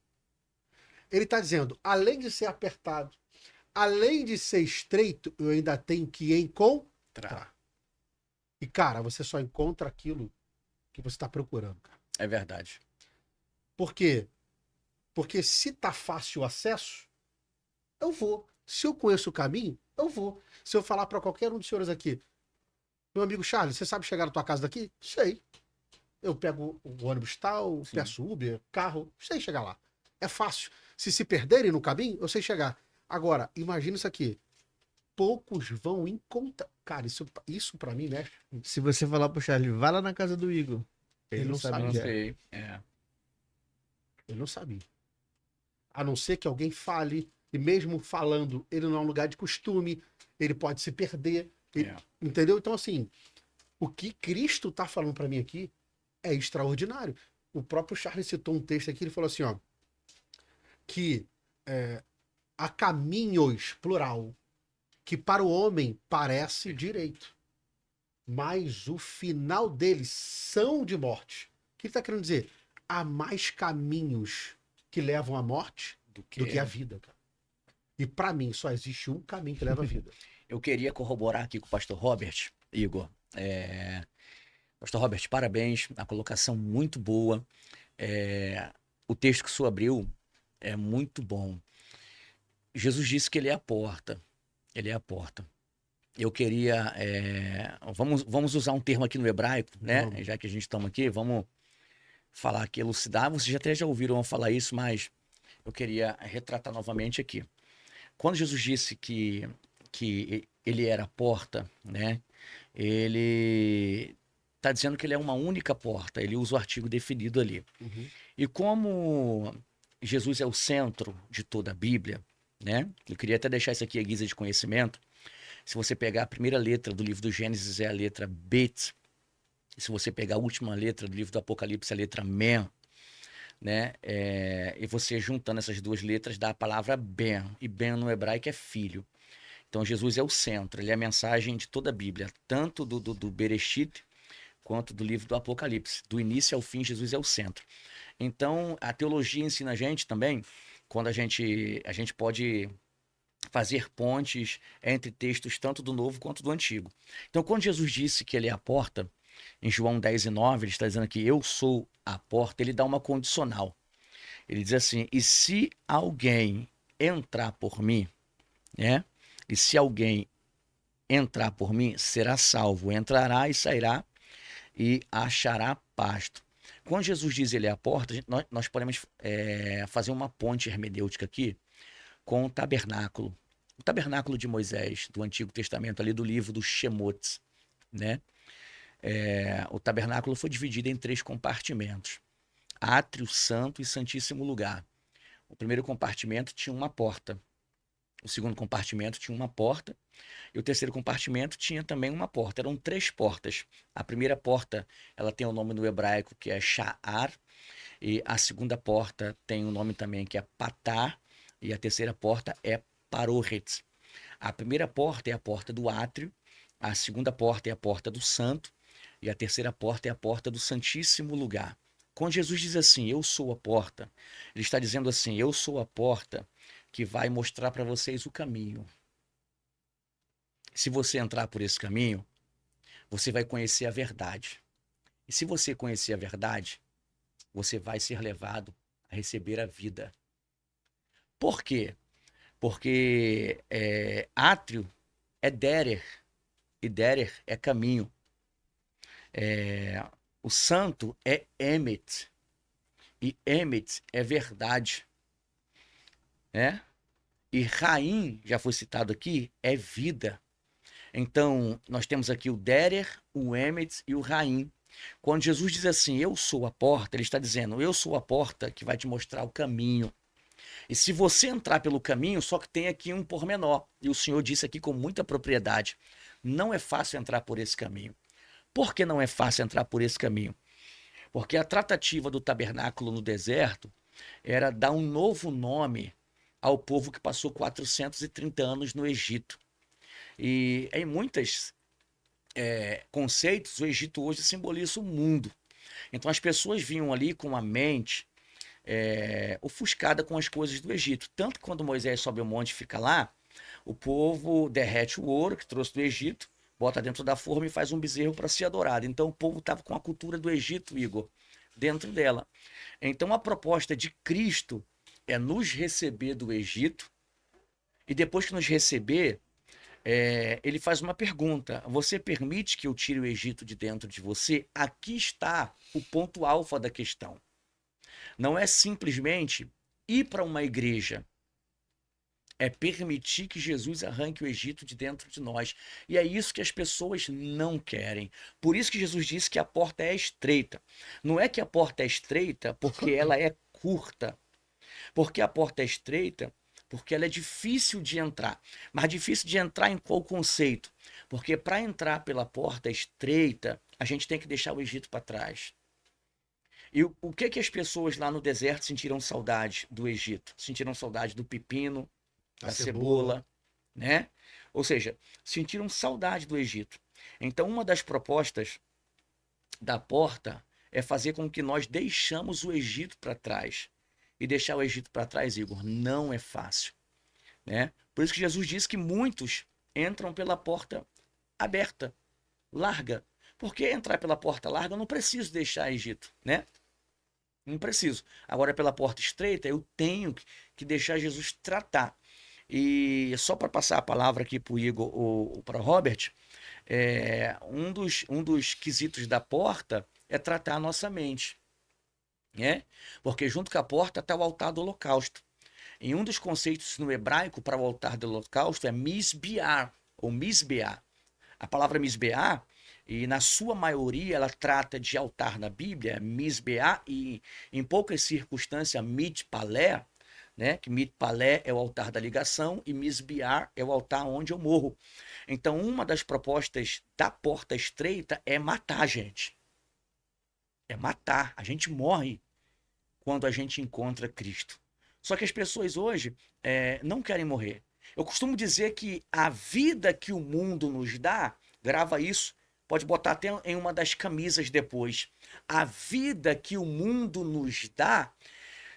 Ele está dizendo, além de ser apertado, além de ser estreito, eu ainda tenho que encontrar. E, cara, você só encontra aquilo que você está procurando, cara. É verdade. Por quê? Porque se tá fácil o acesso, eu vou. Se eu conheço o caminho, eu vou. Se eu falar para qualquer um dos senhores aqui, meu amigo Charles, você sabe chegar na tua casa daqui? Sei. Eu pego o ônibus tal, peço Uber, carro, sei chegar lá. É fácil. Se perderem no caminho, eu sei chegar. Agora, imagina isso aqui. Poucos vão encontrar. Cara, isso para mim, né? Se você falar pro Charlie, vai lá na casa do Igor. Ele não sabe Não onde é. sei. Ele não sabe. A não ser que alguém fale, e mesmo falando, ele não é um lugar de costume, ele pode se perder. É. Entendeu? Então, assim, o que Cristo tá falando para mim aqui é extraordinário. O próprio Charles citou um texto aqui, ele falou assim, ó, que há caminhos, plural, que para o homem parece direito, mas o final deles são de morte. O que ele está querendo dizer? Há mais caminhos que levam à morte do que a vida, cara. E para mim só existe um caminho que leva à vida. Eu queria corroborar aqui com o pastor Robert, Igor. Pastor Robert, parabéns, a colocação muito boa. O texto que o senhor abriu é muito bom. Jesus disse que ele é a porta. Ele é a porta. Eu queria. Vamos usar um termo aqui no hebraico, né? Vamos. Já que a gente estamos aqui, vamos falar aqui, elucidar. Vocês até já ouviram eu falar isso, mas eu queria retratar novamente aqui. Quando Jesus disse que ele era a porta, né? Ele está dizendo que ele é uma única porta. Ele usa o artigo definido ali. Uhum. E como Jesus é o centro de toda a Bíblia, né? Eu queria até deixar isso aqui à guisa de conhecimento. Se você pegar a primeira letra do livro do Gênesis é a letra Bet. Se você pegar a última letra do livro do Apocalipse é a letra Men, né? E você juntando essas duas letras dá a palavra Ben. E Ben no hebraico é filho. Então Jesus é o centro, ele é a mensagem de toda a Bíblia, tanto do Bereshit quanto do livro do Apocalipse. Do início ao fim, Jesus é o centro. Então a teologia ensina a gente também, quando a gente pode fazer pontes entre textos tanto do Novo quanto do Antigo. Então quando Jesus disse que ele é a porta, em João 10:9, ele está dizendo que eu sou a porta, ele dá uma condicional. Ele diz assim, e se alguém entrar por mim, né? E se alguém entrar por mim, será salvo. Entrará e sairá e achará pasto. Quando Jesus diz ele é a porta, nós podemos fazer uma ponte hermenêutica aqui com o tabernáculo. O tabernáculo de Moisés, do Antigo Testamento, ali do livro do Shemot, né? O tabernáculo foi dividido em 3 compartimentos. Átrio, Santo e Santíssimo Lugar. O primeiro compartimento tinha uma porta. O segundo compartimento tinha uma porta. E o terceiro compartimento tinha também uma porta. Eram 3 portas. A primeira porta, ela tem o nome no hebraico, que é Sha'ar. E a segunda porta tem um nome também, que é Patá. E a terceira porta é Paroret. A primeira porta é a porta do átrio. A segunda porta é a porta do santo. E a terceira porta é a porta do Santíssimo Lugar. Quando Jesus diz assim, eu sou a porta, ele está dizendo assim, eu sou a porta que vai mostrar para vocês o caminho. Se você entrar por esse caminho, você vai conhecer a verdade. E se você conhecer a verdade, você vai ser levado a receber a vida. Por quê? Porque átrio é derer, e derer é caminho. O santo é emet, e emet é verdade, né? E Raim, já foi citado aqui, é vida. Então, nós temos aqui o derer, o emet e o Raim. Quando Jesus diz assim, eu sou a porta, ele está dizendo, eu sou a porta que vai te mostrar o caminho. E se você entrar pelo caminho, só que tem aqui um pormenor, e o Senhor disse aqui com muita propriedade, não é fácil entrar por esse caminho. Por que não é fácil entrar por esse caminho? Porque a tratativa do tabernáculo no deserto era dar um novo nome ao povo que passou 430 anos no Egito. E em muitos conceitos, o Egito hoje simboliza o mundo. Então as pessoas vinham ali com a mente ofuscada com as coisas do Egito. Tanto que quando Moisés sobe o monte e fica lá, o povo derrete o ouro que trouxe do Egito, bota dentro da forma e faz um bezerro para ser adorado. Então o povo estava com a cultura do Egito, Igor, dentro dela. Então a proposta de Cristo é nos receber do Egito, e depois que nos receber, ele faz uma pergunta: você permite que eu tire o Egito de dentro de você? Aqui está o ponto alfa da questão. Não é simplesmente ir para uma igreja, é permitir que Jesus arranque o Egito de dentro de nós. E é isso que as pessoas não querem. Por isso que Jesus disse que a porta é estreita. Não é que a porta é estreita porque ela é curta. Porque a porta é estreita porque ela é difícil de entrar. Mas difícil de entrar em qual conceito? Porque para entrar pela porta estreita, a gente tem que deixar o Egito para trás. E o que que as pessoas lá no deserto sentiram saudade do Egito? Sentiram saudade do pepino, A da cebola. cebola, né? Ou seja, sentiram saudade do Egito. Então, uma das propostas da porta é fazer com que nós deixamos o Egito para trás. E deixar o Egito para trás, Igor, não é fácil, né? Por isso que Jesus disse que muitos entram pela porta aberta, larga. Porque entrar pela porta larga, eu não preciso deixar Egito, né? Não preciso. Agora, pela porta estreita, eu tenho que deixar Jesus tratar. E só para passar a palavra aqui para o Igor ou para Robert, um dos quesitos da porta é tratar a nossa mente, né? Porque junto com a porta está o altar do holocausto. E um dos conceitos no hebraico para o altar do holocausto é misbear, ou misbear. A palavra misbear, e na sua maioria ela trata de altar na Bíblia, misbear, e em poucas circunstâncias, mitpalé, né? Que mitpalé é o altar da ligação e misbear é o altar onde eu morro. Então, uma das propostas da porta estreita é matar a gente. É matar. A gente morre quando a gente encontra Cristo. Só que as pessoas hoje não querem morrer. Eu costumo dizer que a vida que o mundo nos dá, grava isso, pode botar até em uma das camisas depois. A vida que o mundo nos dá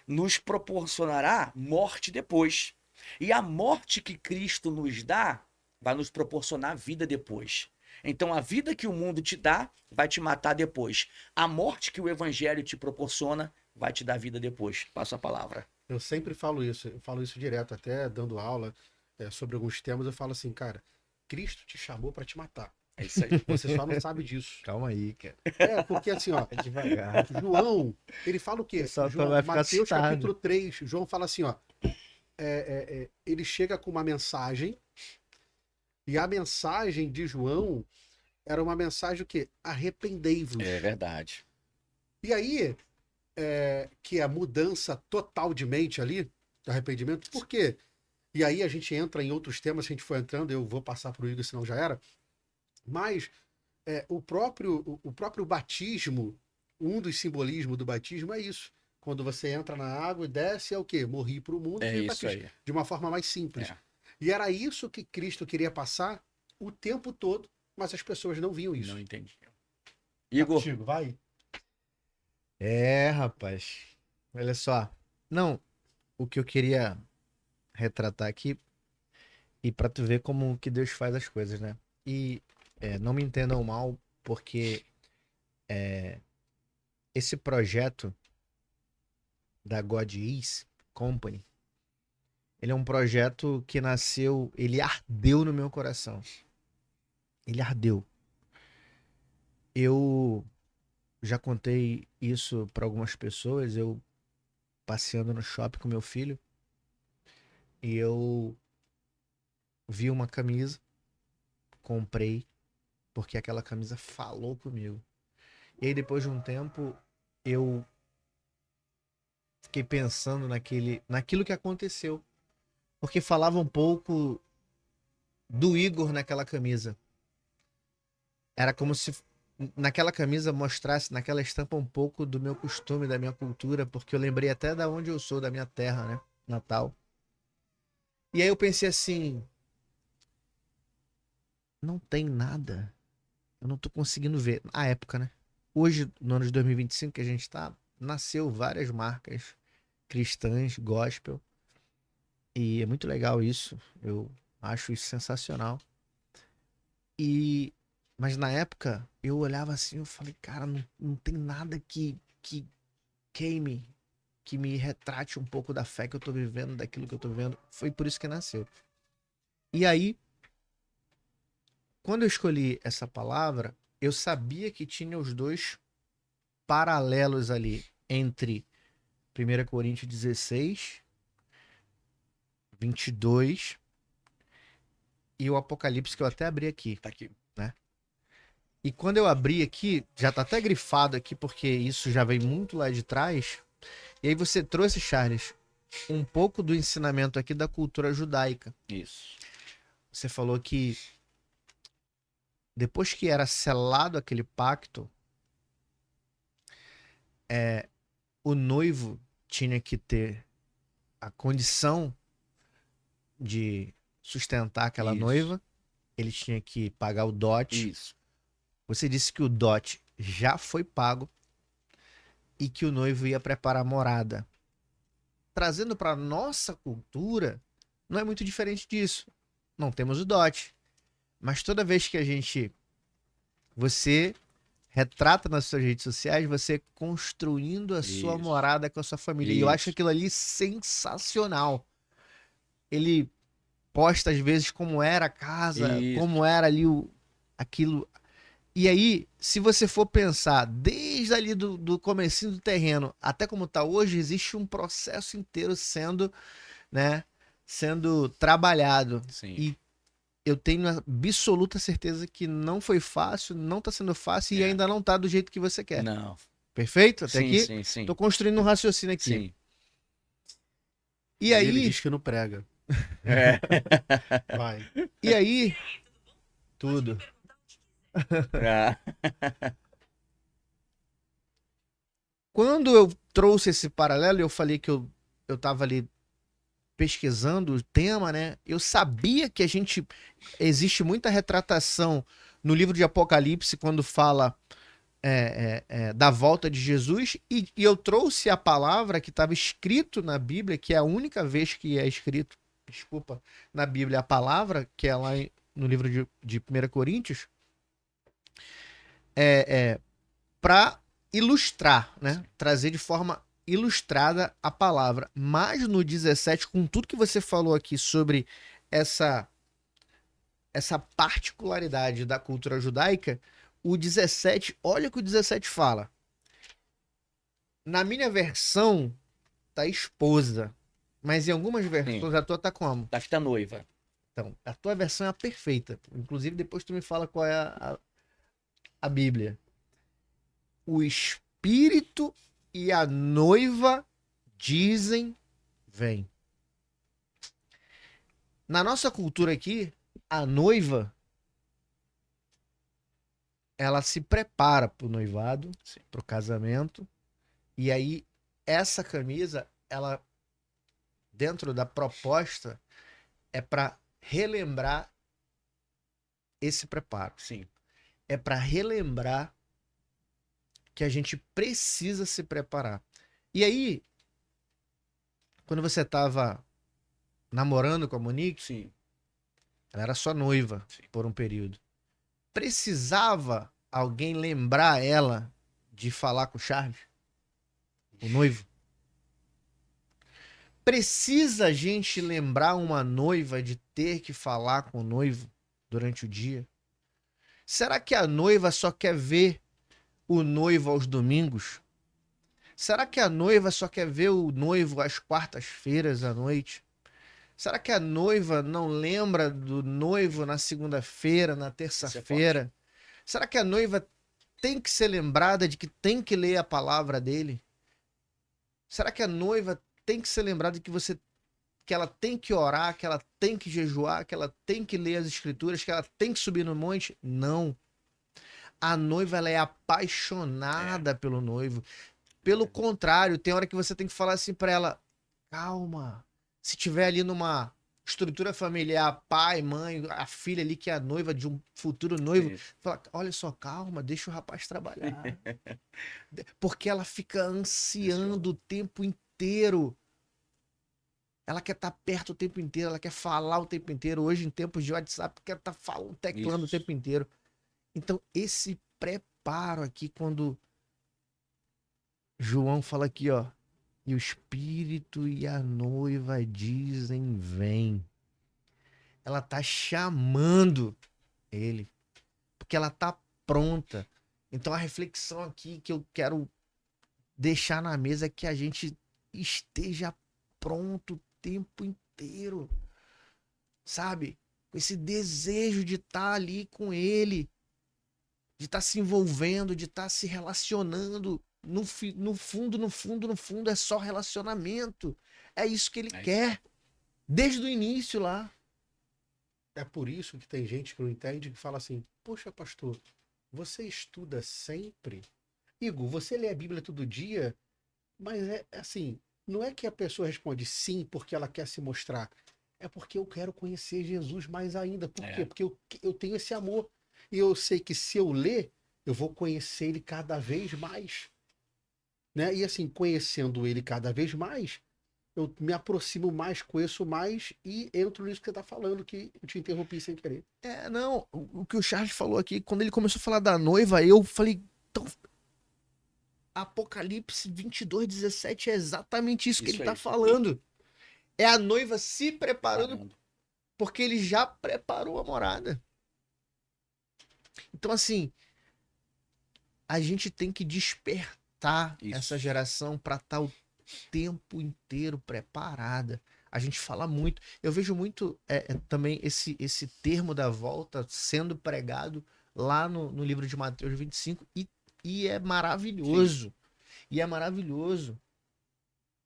nos proporcionará morte depois. E a morte que Cristo nos dá vai nos proporcionar vida depois. Então a vida que o mundo te dá vai te matar depois. A morte que o evangelho te proporciona vai te dar vida depois. Passo a palavra. Eu sempre falo isso, eu falo isso direto, até dando aula sobre alguns temas, eu falo assim, cara, Cristo te chamou para te matar. É isso aí. Você só não sabe disso. Calma aí, cara. Porque assim, ó, É devagar. João, ele fala o quê? Só João, vai ficar Mateus assustado. capítulo 3, João fala assim, ó, ele chega com uma mensagem, e a mensagem de João era uma mensagem o quê? Arrependei-vos. É verdade. E aí, que é a mudança total de mente ali, do arrependimento, por quê? E aí a gente entra em outros temas, se a gente for entrando, eu vou passar para o Igor, senão já era. Mas o próprio batismo, um dos simbolismos do batismo é isso. Quando você entra na água e desce, é o quê? Morri para o mundo É e isso batismo. aí. De uma forma mais simples. É. E era isso que Cristo queria passar o tempo todo, mas as pessoas não viam isso. Não entendi. Tá Igor, contigo, vai. Rapaz. Olha só. Não, o que eu queria retratar aqui, e pra tu ver como que Deus faz as coisas, né? E não me entendam mal, porque esse projeto da God Is Company, ele é um projeto que nasceu, ele ardeu no meu coração. Ele ardeu. Eu já contei isso para algumas pessoas, eu passeando no shopping com meu filho, e eu vi uma camisa, comprei, porque aquela camisa falou comigo. E aí depois de um tempo, eu fiquei pensando naquilo que aconteceu. Porque falava um pouco do Igor naquela camisa. Era como se naquela camisa mostrasse, naquela estampa, um pouco do meu costume, da minha cultura, porque eu lembrei até da onde eu sou, da minha terra, né? Natal. E aí eu pensei assim, não tem nada. Eu não tô conseguindo ver. Na época, né? Hoje, no ano de 2025 que a gente tá, nasceu várias marcas cristãs, gospel. E é muito legal isso. Eu acho isso sensacional. Mas na época, eu olhava assim, eu falei, cara, não tem nada que queime, que me retrate um pouco da fé que eu tô vivendo, daquilo que eu tô vivendo. Foi por isso que nasceu. E aí, quando eu escolhi essa palavra, eu sabia que tinha os dois paralelos ali entre 1 Coríntios 16, 22 e o Apocalipse, que eu até abri aqui. tá aqui. E quando eu abri aqui, já tá até grifado aqui, porque isso já vem muito lá de trás. E aí você trouxe, Charles, um pouco do ensinamento aqui da cultura judaica. Isso. Você falou que depois que era selado aquele pacto, o noivo tinha que ter a condição de sustentar aquela Isso. noiva, ele tinha que pagar o dote. Isso. Você disse que o dote já foi pago e que o noivo ia preparar a morada. Trazendo para nossa cultura, não é muito diferente disso. Não temos o dote. Mas toda vez que você retrata nas suas redes sociais, você construindo a sua Isso. morada com a sua família. E eu acho Isso. aquilo ali sensacional. Ele posta às vezes como era a casa, Isso. como era ali aquilo. E aí, se você for pensar desde ali do comecinho do terreno até como está hoje, existe um processo inteiro sendo, né, sendo trabalhado. Sim. E eu tenho absoluta certeza que não foi fácil, não está sendo fácil e ainda não está do jeito que você quer. Não. Perfeito? Até Sim, aqui? sim, sim. Tô construindo um raciocínio aqui. Sim. E Ele aí, diz que não prega. É. Vai. e aí, tudo. Ah, Quando eu trouxe esse paralelo, eu falei que eu tava ali pesquisando o tema, né? Eu sabia que existe muita retratação no livro de Apocalipse quando fala da volta de Jesus e eu trouxe a palavra que estava escrito na Bíblia, que é a única vez que é escrito, desculpa, na Bíblia a palavra, que é lá no livro de 1 Coríntios, para ilustrar, né? Trazer de forma ilustrada a palavra. Mas no 17, com tudo que você falou aqui sobre essa particularidade da cultura judaica, o 17, olha o que o 17 fala. Na minha versão, tá esposa. Mas em algumas versões a tua tá como? tá que tá noiva. Então, a tua versão é a perfeita. Inclusive, depois tu me fala qual é a Bíblia. O espírito e a noiva dizem, vem. Na nossa cultura aqui, a noiva ela se prepara para o noivado, para o casamento. E aí, essa camisa, ela, dentro da proposta, é para relembrar esse preparo. Sim. É para relembrar que a gente precisa se preparar. E aí, quando você estava namorando com a Monique, Sim. ela era só noiva por um período. Precisava alguém lembrar ela de falar com o Charles? O noivo? Precisa a gente lembrar uma noiva de ter que falar com o noivo durante o dia? Será que a noiva só quer ver o noivo aos domingos? Será que a noiva só quer ver o noivo às quartas-feiras à noite? Será que a noiva não lembra do noivo na segunda-feira, na terça-feira? Será que a noiva tem que ser lembrada de que tem que ler a palavra dele? Será que a noiva tem que ser lembrada de que ela tem que orar, que ela tem que jejuar, que ela tem que ler as escrituras, que ela tem que subir no monte? Não. A noiva, ela é apaixonada pelo noivo. Pelo contrário, tem hora que você tem que falar assim pra ela, calma. Se tiver ali numa estrutura familiar, pai, mãe, a filha ali que é a noiva de um futuro noivo, fala, olha só, calma, deixa o rapaz trabalhar. Porque ela fica ansiando o tempo inteiro. Ela quer estar perto o tempo inteiro, ela quer falar o tempo inteiro. Hoje, em tempos de WhatsApp, quer estar falando, teclando o tempo inteiro. Então, esse preparo aqui, quando João fala aqui, ó, e o espírito e a noiva dizem, vem. Ela tá chamando ele, porque ela tá pronta. Então, a reflexão aqui que eu quero deixar na mesa é que a gente esteja pronto o tempo inteiro, sabe? Com esse desejo de estar ali com ele, de estar se envolvendo, de estar se relacionando. No fundo, é só relacionamento. É isso que ele quer. Desde o início lá. É por isso que tem gente que não entende, que fala assim, poxa, pastor, você estuda sempre? Igor, você lê a Bíblia todo dia? Mas é assim, não é que a pessoa responde sim porque ela quer se mostrar. É porque eu quero conhecer Jesus mais ainda. Por quê? É. Porque eu tenho esse amor. E eu sei que se eu ler, eu vou conhecer ele cada vez mais. Né? E assim, conhecendo ele cada vez mais, eu me aproximo mais, conheço mais e entro nisso que você está falando, que eu te interrompi sem querer. Não, o que o Charles falou aqui, quando ele começou a falar da noiva, eu falei, então, Apocalipse 22:17 é exatamente isso que ele Isso tá aí. falando. É a noiva se preparando, Parando. porque ele já preparou a morada. Então, assim, a gente tem que despertar Isso. essa geração para estar o tempo inteiro preparada. A gente fala muito. Eu vejo muito também esse termo da volta sendo pregado lá no livro de Mateus 25 e é maravilhoso. E é maravilhoso.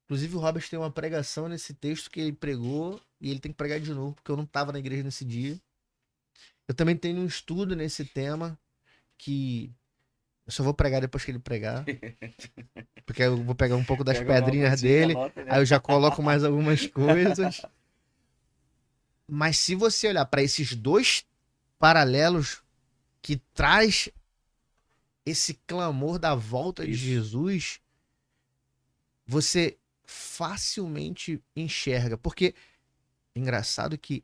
Inclusive, o Robert tem uma pregação nesse texto que ele pregou e ele tem que pregar de novo, porque eu não estava na igreja nesse dia. Eu também tenho um estudo nesse tema que eu só vou pregar depois que ele pregar. Porque eu vou pegar um pouco das Pega uma pedrinhas notazinha, dele, anota, né? aí eu já coloco mais algumas coisas. Mas se você olhar para esses dois paralelos que traz esse clamor da volta de Isso. Jesus, você facilmente enxerga. Porque engraçado que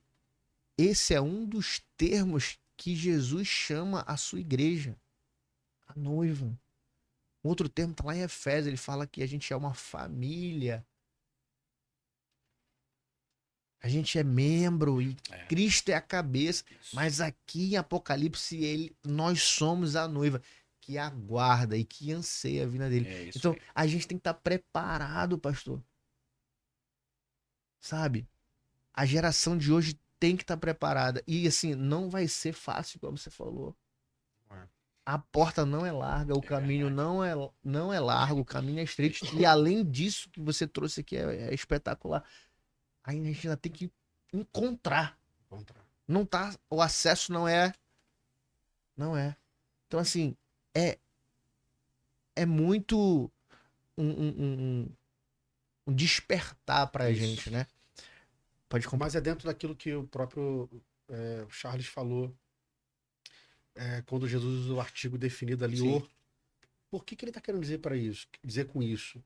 esse é um dos termos que Jesus chama a sua igreja, a noiva. Outro termo está lá em Efésios, ele fala que a gente é uma família. A gente é membro e Cristo é a cabeça. Isso. Mas aqui em Apocalipse, nós somos a noiva que aguarda e que anseia a vinda dele. É isso Então, aí. a gente tem que estar preparado, pastor. Sabe? A geração de hoje tem que estar preparada. E assim, não vai ser fácil, como você falou. A porta não é larga, o caminho não é largo, o caminho é estreito. E além disso que você trouxe aqui é espetacular. Aí a gente ainda tem que encontrar. Não tá, o acesso não é. Então assim, é muito um despertar pra Isso. gente, né? Pode comprar. Mas é dentro daquilo que o próprio Charles falou, quando Jesus usa o artigo definido ali, Sim. por que ele está querendo dizer com isso?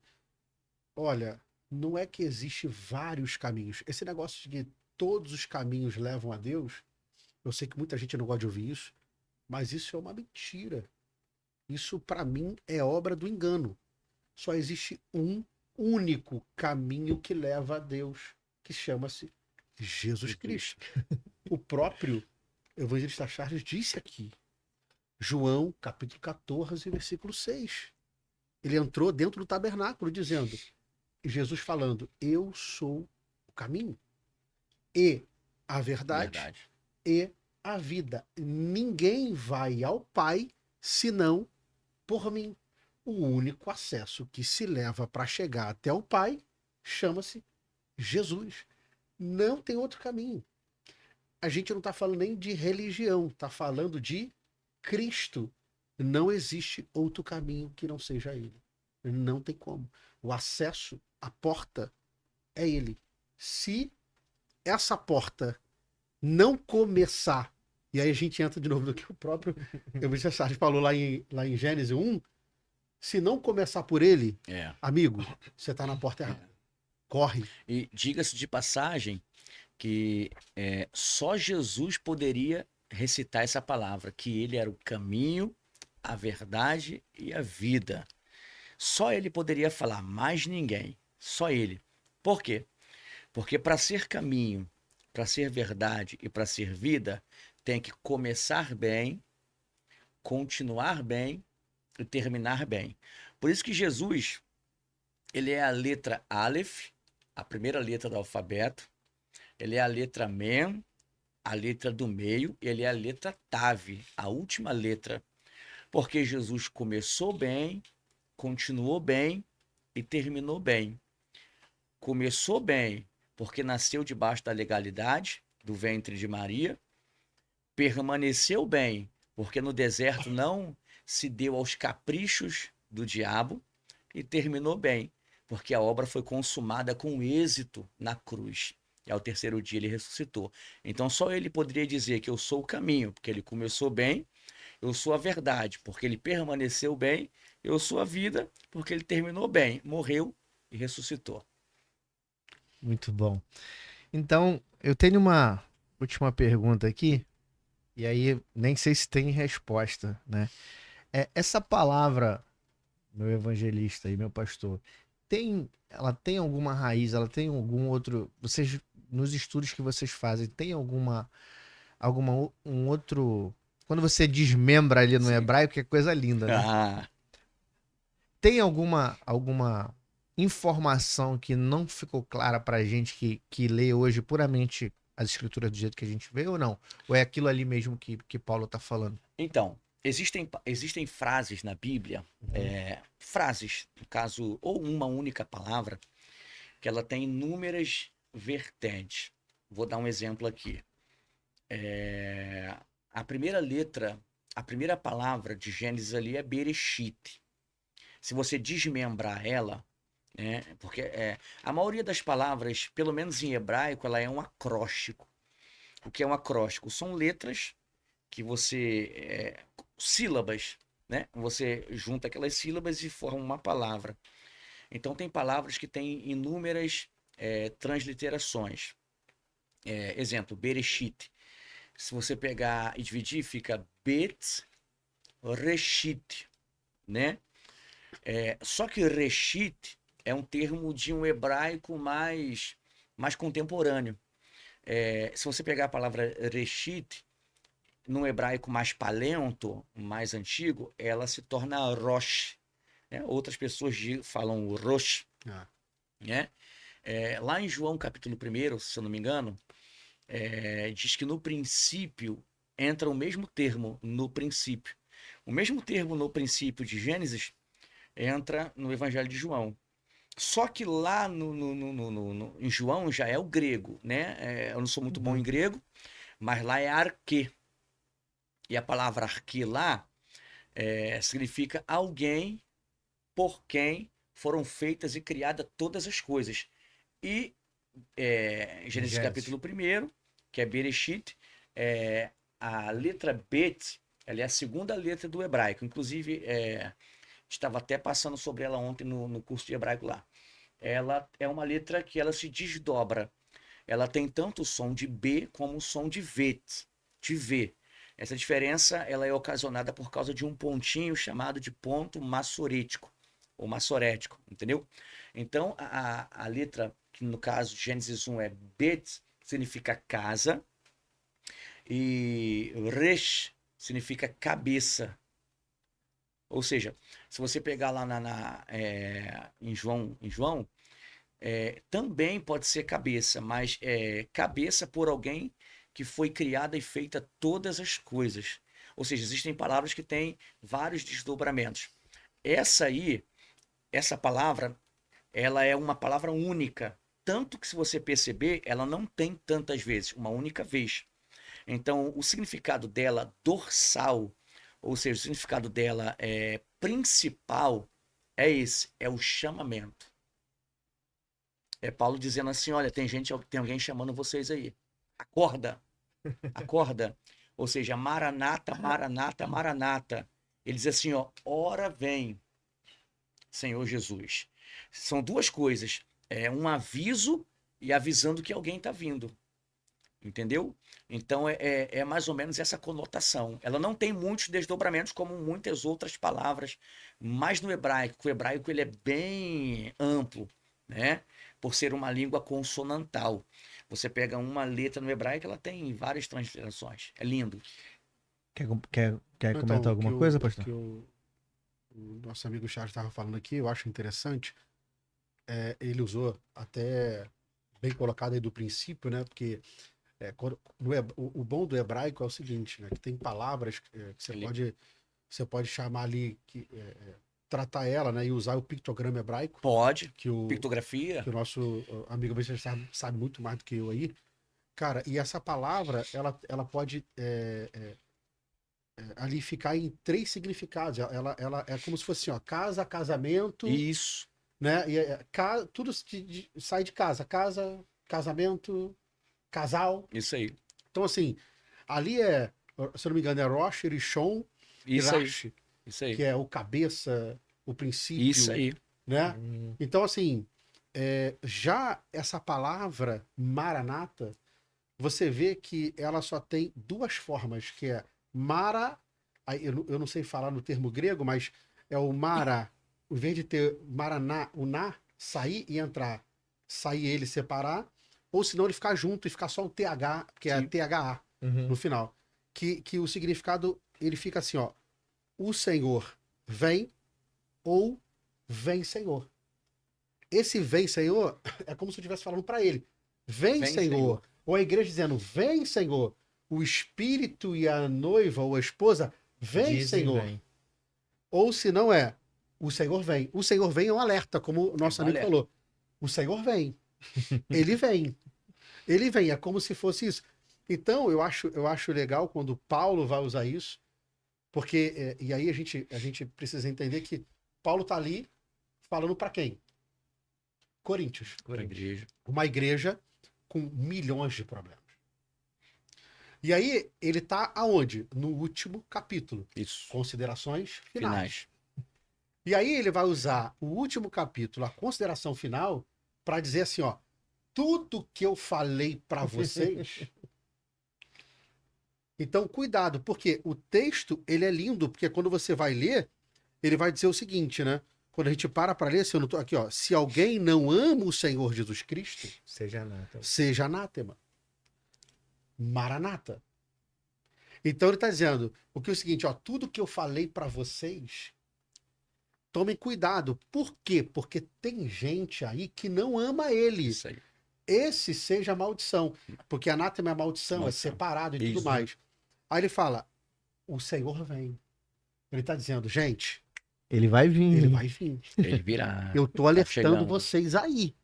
Olha, não é que existe vários caminhos. Esse negócio de que todos os caminhos levam a Deus, eu sei que muita gente não gosta de ouvir isso, mas isso é uma mentira. Isso, para mim, é obra do engano. Só existe um único caminho que leva a Deus, que chama-se Jesus Cristo. O próprio evangelista Charles disse aqui, João, capítulo 14, versículo 6. Ele entrou dentro do tabernáculo dizendo, Jesus falando, eu sou o caminho e a verdade. E a vida. Ninguém vai ao Pai senão por mim. O único acesso que se leva para chegar até o Pai chama-se Jesus. Não tem outro caminho. A gente não está falando nem de religião, está falando de Cristo. Não existe outro caminho que não seja ele. Não tem como. O acesso, a porta, é ele. Se essa porta não começar, e aí a gente entra de novo no que o próprio Evangelista Charles falou lá em Gênesis 1, se não começar por ele, amigo, você está na porta errada. Corre. E diga-se de passagem que só Jesus poderia recitar essa palavra, que ele era o caminho, a verdade e a vida. Só ele poderia falar, mais ninguém. Só ele. Por quê? Porque para ser caminho, para ser verdade e para ser vida, tem que começar bem, continuar bem e terminar bem. Por isso que Jesus, ele é a letra Aleph, a primeira letra do alfabeto, ele é a letra Mem, a letra do meio, e ele é a letra Tav, a última letra. Porque Jesus começou bem, continuou bem e terminou bem. Começou bem porque nasceu debaixo da legalidade do ventre de Maria, permaneceu bem, porque no deserto não se deu aos caprichos do diabo, e terminou bem, porque a obra foi consumada com êxito na cruz. E ao terceiro dia ele ressuscitou. Então só ele poderia dizer que eu sou o caminho, porque ele começou bem, eu sou a verdade, porque ele permaneceu bem, eu sou a vida, porque ele terminou bem, morreu e ressuscitou. Muito bom. Então, eu tenho uma última pergunta aqui, e aí nem sei se tem resposta, né? Essa palavra, meu evangelista e meu pastor, ela tem alguma raiz, ela tem algum outro, vocês nos estudos que vocês fazem, tem um outro, quando você desmembra ali no Sim. hebraico, que é coisa linda, né? Ah, Tem alguma informação que não ficou clara pra gente que lê hoje puramente as escrituras do jeito que a gente vê ou não? Ou é aquilo ali mesmo que Paulo tá falando? então, existem frases na Bíblia, frases, no caso, ou uma única palavra, que ela tem inúmeras vertentes. Vou dar um exemplo aqui. A primeira letra, a primeira palavra de Gênesis ali é Bereshit. Se você desmembrar ela, né, porque a maioria das palavras, pelo menos em hebraico, ela é um acróstico. O que é um acróstico? São letras que sílabas, né? Você junta aquelas sílabas e forma uma palavra. Então tem palavras que têm inúmeras transliterações. Exemplo, Bereshit. Se você pegar e dividir, fica Bet Reshit, né? Só que Reshit é um termo de um hebraico mais contemporâneo. Se você pegar a palavra Reshit, no hebraico mais palento, mais antigo, ela se torna Rosh. Né? Outras pessoas falam Rosh. Ah. Né? Lá em João capítulo 1, se eu não me engano, diz que no princípio entra o mesmo termo no princípio. O mesmo termo no princípio de Gênesis entra no Evangelho de João. Só que lá em João já é o grego, né? Eu não sou muito bom em grego, mas lá é arquê. E a palavra arquê lá significa alguém por quem foram feitas e criadas todas as coisas. E Gênesis capítulo 1, que é Bereshit, a letra Bet, ela é a segunda letra do hebraico. Inclusive, estava até passando sobre ela ontem no curso de hebraico lá. Ela é uma letra que ela se desdobra. Ela tem tanto o som de B como o som de V. Essa diferença ela é ocasionada por causa de um pontinho chamado de ponto massorético, ou massorético, entendeu? Então, a letra, que no caso de Gênesis 1 é Bet, significa casa, e Resh significa cabeça. Ou seja, se você pegar lá em João também pode ser cabeça, mas cabeça por alguém que foi criada e feita todas as coisas. Ou seja, existem palavras que têm vários desdobramentos. Essa palavra, ela é uma palavra única. Tanto que, se você perceber, ela não tem tantas vezes, uma única vez. Então, o significado dela dorsal, ou seja, o significado dela principal, é esse, é o chamamento. É Paulo dizendo assim, olha, tem alguém chamando vocês aí. Acorda, acorda. Ou seja, Maranata, Maranata, Maranata. Ele diz assim, ó, ora vem, Senhor Jesus. São duas coisas. É um aviso e avisando que alguém está vindo. Entendeu? Então é mais ou menos essa conotação. Ela não tem muitos desdobramentos como muitas outras palavras, mas no hebraico. O hebraico ele é bem amplo, né? Por ser uma língua consonantal. Você pega uma letra no hebraico, ela tem várias transliterações. É lindo. Quer comentar alguma coisa, pastor? O nosso amigo Charles estava falando aqui, eu acho interessante. Ele usou até bem colocado aí do princípio, né? Porque o bom do hebraico é o seguinte, né? Que tem palavras que você pode chamar ali, tratar ela, né? E usar o pictograma hebraico. Pode. Que Pictografia. o nosso amigo sabe muito mais do que eu aí. Cara, e essa palavra, ela pode ali ficar em 3 significados. Ela é como se fosse assim, ó, casa, casamento, Isso. né? E tudo sai de casa. Casa, casamento, casal. Isso aí. Então, assim, ali se eu não me engano, é Rosh, Rishon e Isso aí. Rashi, Isso aí. que é o cabeça, o Isso princípio, aí. né? Então, assim, já essa palavra Maranata, você vê que ela só tem 2 formas, que é Mara, aí eu não sei falar no termo grego, mas é o Mara, em vez de ter Maraná, o Na, sair e entrar, sair ele separar, ou senão ele ficar junto e ficar só o TH, que é Sim. THA no final. Que o significado, ele fica assim, ó, o Senhor vem ou vem Senhor. Esse vem Senhor é como se eu estivesse falando para ele, vem, Vem, Senhor. Ou a igreja dizendo, vem Senhor. O espírito e a noiva ou a esposa, vem Dizem, Senhor. vem. Ou se não é, o Senhor vem. O Senhor vem é um alerta, como o nosso É um amigo alerta. falou. O Senhor vem. Ele vem. Ele vem. É como se fosse isso. Então, eu acho legal quando Paulo vai usar isso, porque, e aí a gente precisa entender que Paulo está ali falando para quem? Coríntios. Pra igreja. Uma igreja com milhões de problemas. E aí, ele está aonde? No último capítulo. Isso. Considerações finais. Finais. E aí ele vai usar o último capítulo, a consideração final, para dizer assim, ó, tudo que eu falei para vocês. Então, cuidado, porque o texto, ele é lindo, porque quando você vai ler, ele vai dizer o seguinte, né? Quando a gente para ler, se eu não tô aqui, ó, se alguém não ama o Senhor Jesus Cristo, Seja anátema. seja anátema. Maranata. Então ele está dizendo o que é o seguinte, ó, tudo que eu falei para vocês, tomem cuidado. Por quê? Porque tem gente aí que não ama ele. Isso aí. Esse seja a maldição. Porque anátema é maldição, Maldição. é separado e Isso. tudo mais. Aí ele fala, o Senhor vem. Ele está dizendo, gente, Ele vai vir. ele vai vir. Ele virá. Eu tô alertando chegando. vocês aí.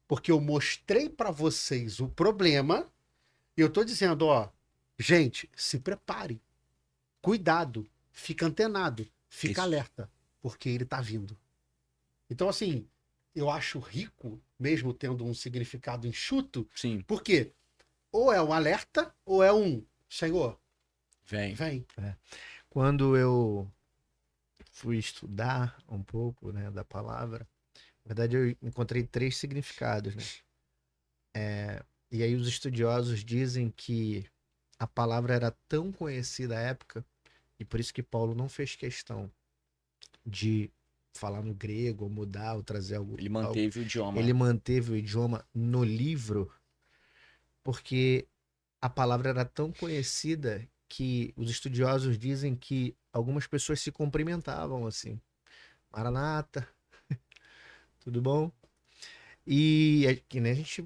Porque eu mostrei para vocês o problema e eu tô dizendo, ó, gente, se prepare. Cuidado, fica antenado, fica Isso. alerta, porque ele tá vindo. Então, assim, eu acho rico, mesmo tendo um significado enxuto, Sim. porque ou é um alerta ou é um Senhor, Vem. vem. Quando eu fui estudar um pouco, né, da palavra, na verdade eu encontrei 3 significados, né? E aí os estudiosos dizem que a palavra era tão conhecida à época, e por isso que Paulo não fez questão de falar no grego, ou mudar, ou trazer algo. Ele manteve o idioma. Ele manteve o idioma no livro, porque a palavra era tão conhecida que os estudiosos dizem que algumas pessoas se cumprimentavam assim. Maranata, tudo bom? E que nem a gente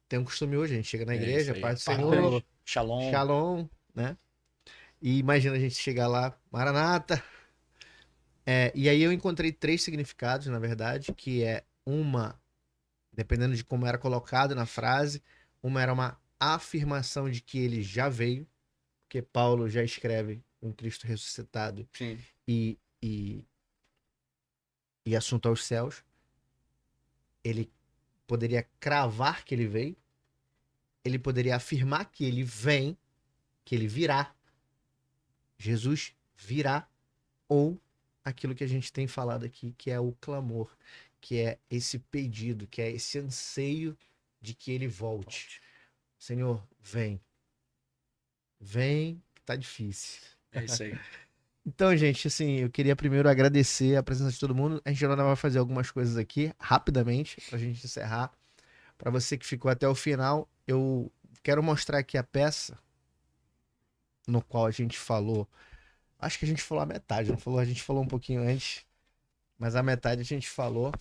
tem um costume hoje, a gente chega na igreja, isso aí. paz do Paz do Senhor, Senhor. Shalom. Shalom, né? E imagina a gente chegar lá, Maranata. E aí eu encontrei 3 significados, na verdade, que é uma, dependendo de como era colocado na frase, uma era uma afirmação de que ele já veio, porque Paulo já escreve um Cristo ressuscitado Sim. e assunto aos céus. Ele poderia cravar que ele veio, ele poderia afirmar que ele vem, que ele virá, Jesus virá, ou aquilo que a gente tem falado aqui, que é o clamor, que é esse pedido, que é esse anseio de que ele volte. Senhor, vem. Vem, que tá difícil. É isso aí. Então, gente, assim, eu queria primeiro agradecer a presença de todo mundo. A gente ainda vai fazer algumas coisas aqui, rapidamente, pra gente encerrar. Para você que ficou até o final, eu quero mostrar aqui a peça no qual a gente falou. Acho que a gente falou a metade, não falou? A gente falou um pouquinho antes, mas a metade a gente falou.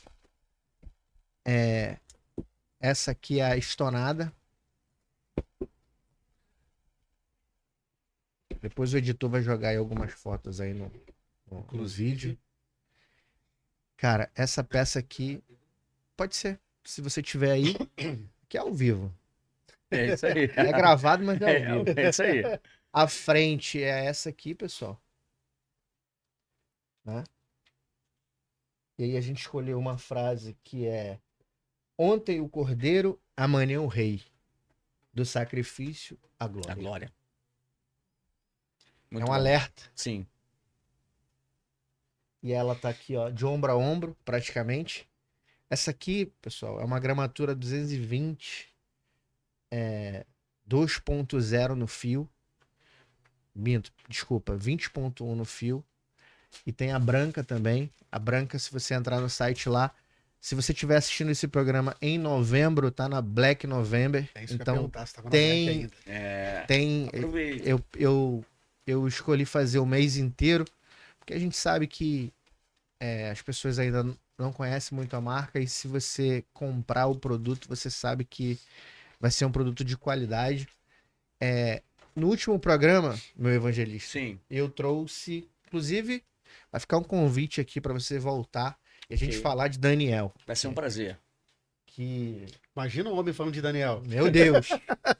Essa aqui é a estonada. Depois o editor vai jogar aí algumas fotos aí no vídeo. Cara, essa peça aqui pode ser, se você tiver aí, que é ao vivo. É isso aí. É gravado, mas é ao vivo. É isso aí. A frente é essa aqui, pessoal. Né? E aí a gente escolheu uma frase que é: ontem o cordeiro, amanhã o rei. Do sacrifício à glória. A glória. É Muito um bom. alerta. Sim. E ela tá aqui, ó, de ombro a ombro, praticamente. Essa aqui, pessoal, é uma gramatura 220, 2.0 no fio. Minto, desculpa, 20.1 no fio. E tem a branca também. A branca, se você entrar no site lá, se você estiver assistindo esse programa em novembro, tá na Black November. É isso que eu ia Então perguntar, se tava na Black tem, ainda. tem, Aproveita. eu escolhi fazer o mês inteiro, porque a gente sabe que as pessoas ainda não conhecem muito a marca, e se você comprar o produto, você sabe que vai ser um produto de qualidade. No último programa, meu evangelista, Sim. eu trouxe, inclusive, vai ficar um convite aqui para você voltar e a gente Ok. falar de Daniel. Vai ser um prazer. Que, Imagina um homem falando de Daniel. meu Deus.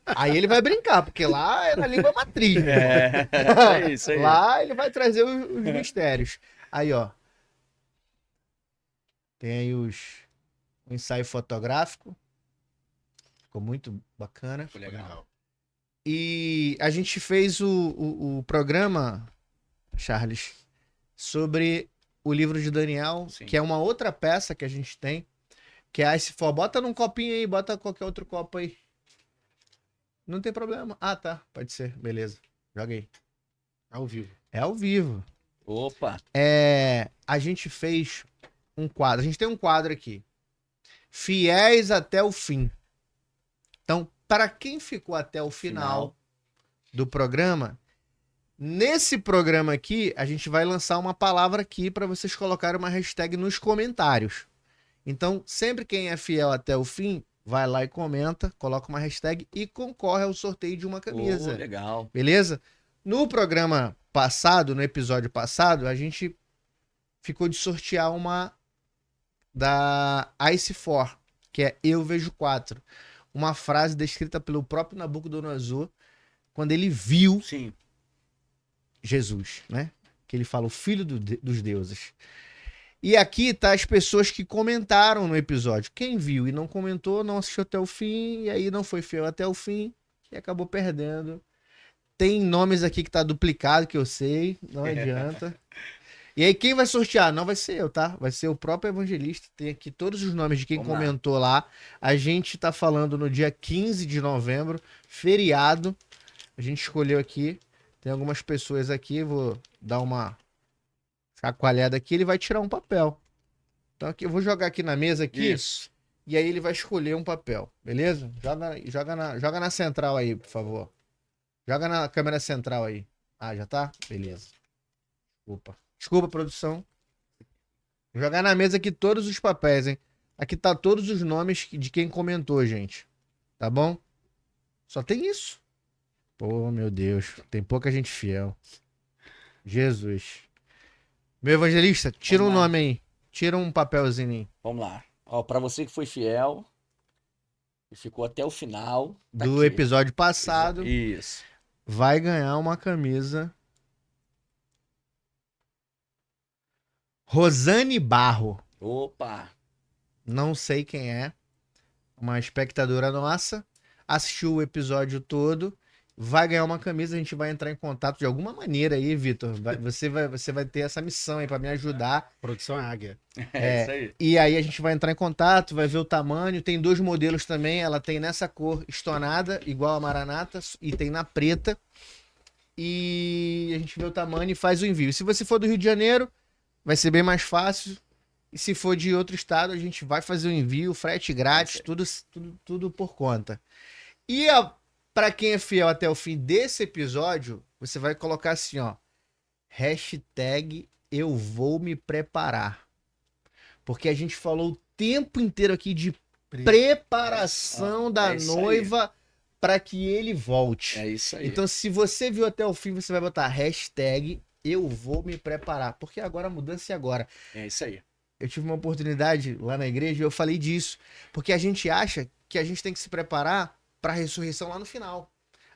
Aí ele vai brincar, porque lá é na língua matriz, meu irmão. É isso aí. Lá ele vai trazer os mistérios. Aí, ó. Tem aí o ensaio fotográfico. Ficou muito bacana. Ficou legal. E a gente fez o programa, Charles, sobre o livro de Daniel, Sim. que é uma outra peça que a gente tem, que é a Ice For. Bota num copinho aí, bota qualquer outro copo aí. Não tem problema. Ah, tá. Pode ser. Beleza. Joguei. Ao vivo. É ao vivo. Opa. A gente fez um quadro. A gente tem um quadro aqui. Fiéis até o fim. Então, para quem ficou até o final do programa, nesse programa aqui, a gente vai lançar uma palavra aqui para vocês colocarem uma hashtag nos comentários. Então, sempre quem é fiel até o fim, vai lá e comenta, coloca uma hashtag e concorre ao sorteio de uma camisa. Legal. Beleza? No programa passado, no episódio passado, a gente ficou de sortear uma da Ice For, que é Eu Vejo 4. Uma frase descrita pelo próprio Nabucodonosor quando ele viu Sim. Jesus, né? Que ele fala o filho dos deuses. E aqui tá as pessoas que comentaram no episódio. Quem viu e não comentou, não assistiu até o fim, e aí não foi fiel até o fim e acabou perdendo. Tem nomes aqui que tá duplicado, que eu sei, não adianta. E aí quem vai sortear? Não vai ser eu, tá? Vai ser o próprio evangelista. Tem aqui todos os nomes de quem Vamos lá. comentou lá. A gente tá falando no dia 15 de novembro, feriado. A gente escolheu aqui. Tem algumas pessoas aqui, vou dar uma chacoalhada aqui, ele vai tirar um papel. Então aqui, eu vou jogar aqui na mesa aqui, Isso. e aí ele vai escolher um papel, beleza? Joga na central aí, por favor. Joga na câmera central aí. Ah, já tá? Beleza. Desculpa, produção. Vou jogar na mesa aqui todos os papéis, hein? Aqui tá todos os nomes de quem comentou, gente. Tá bom? Só tem isso. Pô, meu Deus. Tem pouca gente fiel. Jesus. Meu evangelista, tira um Vamos lá. nome aí. Tira um papelzinho aí. Vamos lá. Ó, para você que foi fiel e ficou até o final tá Do aqui. episódio passado, Isso. vai ganhar uma camisa. Rosane Barro. Opa. Não sei quem é. Uma espectadora nossa. Assistiu o episódio todo. Vai ganhar uma camisa. A gente vai entrar em contato de alguma maneira aí, Vitor. Você vai ter essa missão aí pra me ajudar. Produção é águia. É isso aí. E aí a gente vai entrar em contato, vai ver o tamanho. Tem 2 modelos também. Ela tem nessa cor estonada, igual a Maranata, e tem na preta. E a gente vê o tamanho e faz o envio. Se você for do Rio de Janeiro, vai ser bem mais fácil. E se for de outro estado, a gente vai fazer o envio, frete grátis, tudo por conta. E para quem é fiel até o fim desse episódio, você vai colocar assim, ó. Hashtag eu vou me preparar. Porque a gente falou o tempo inteiro aqui de preparação da isso aí. noiva para que ele volte. É isso aí. Então, se você viu até o fim, você vai botar hashtag eu vou me preparar. Porque agora a mudança é agora. É isso aí. Eu tive uma oportunidade lá na igreja e eu falei disso. Porque a gente acha que a gente tem que se preparar pra ressurreição lá no final.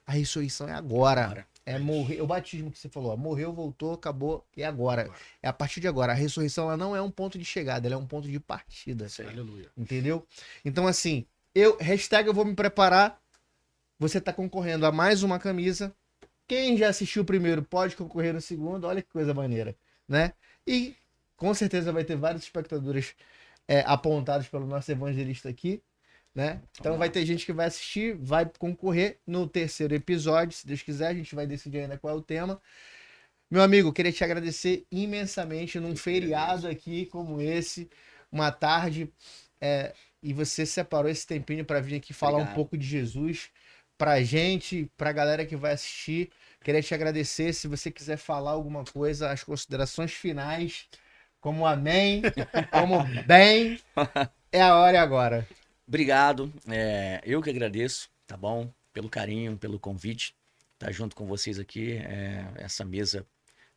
A ressurreição é agora. Agora. É morrer, o batismo que você falou, ó, morreu, voltou, acabou, e agora. É a partir de agora. A ressurreição ela não é um ponto de chegada, ela é um ponto de partida. Isso aí. Aleluia. Entendeu? Então, assim, hashtag eu vou me preparar. Você tá concorrendo a mais uma camisa. Quem já assistiu o primeiro pode concorrer no segundo. Olha que coisa maneira, né? E com certeza vai ter vários espectadores apontados pelo nosso evangelista aqui, né? Então vai ter gente que vai assistir, vai concorrer no terceiro episódio. Se Deus quiser, a gente vai decidir ainda qual é o tema. Meu amigo, queria te agradecer imensamente num feriado aqui como esse, uma tarde, e você separou esse tempinho para vir aqui falar um pouco de Jesus pra gente, pra galera que vai assistir. Queria te agradecer. Se você quiser falar alguma coisa, as considerações finais, como amém, como bem, é a hora e agora. Obrigado. Eu que agradeço, tá bom? Pelo carinho, pelo convite. Tá junto com vocês aqui, essa mesa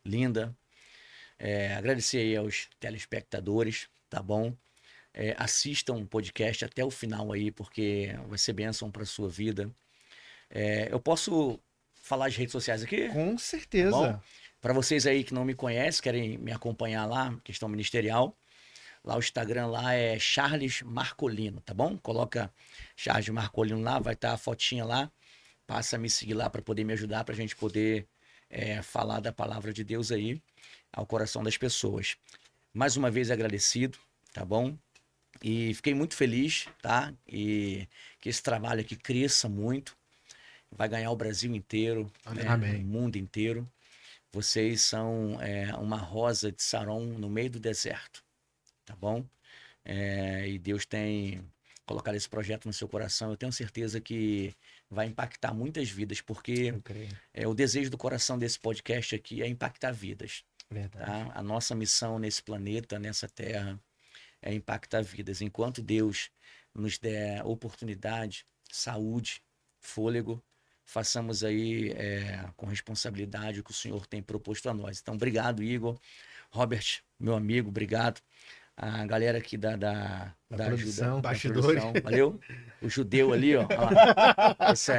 linda. Agradecer aí aos telespectadores, tá bom? Assistam o podcast até o final aí, porque vai ser bênção para sua vida. Eu posso falar de redes sociais aqui? Com certeza. Para vocês aí que não me conhecem, querem me acompanhar lá, questão ministerial, lá o Instagram lá é Charles Marcolino, tá bom? Coloca Charles Marcolino lá, vai estar a fotinha lá. Passa a me seguir lá para poder me ajudar, para a gente poder falar da palavra de Deus aí ao coração das pessoas. Mais uma vez agradecido, tá bom? E fiquei muito feliz, tá? E que esse trabalho aqui cresça muito. Vai ganhar o Brasil inteiro, né? Amém. O mundo inteiro. Vocês são uma rosa de Saron no meio do deserto, tá bom? E Deus tem colocado esse projeto no seu coração. Eu tenho certeza que vai impactar muitas vidas, porque Eu creio. o desejo do coração desse podcast aqui é impactar vidas. Verdade. Tá? A nossa missão nesse planeta, nessa terra, é impactar vidas. Enquanto Deus nos der oportunidade, saúde, fôlego, façamos aí com responsabilidade o que o Senhor tem proposto a nós. Então, obrigado, Igor. Robert, meu amigo, obrigado. A galera aqui da produção, ajuda, bastidores. produção, valeu? O judeu ali, ó.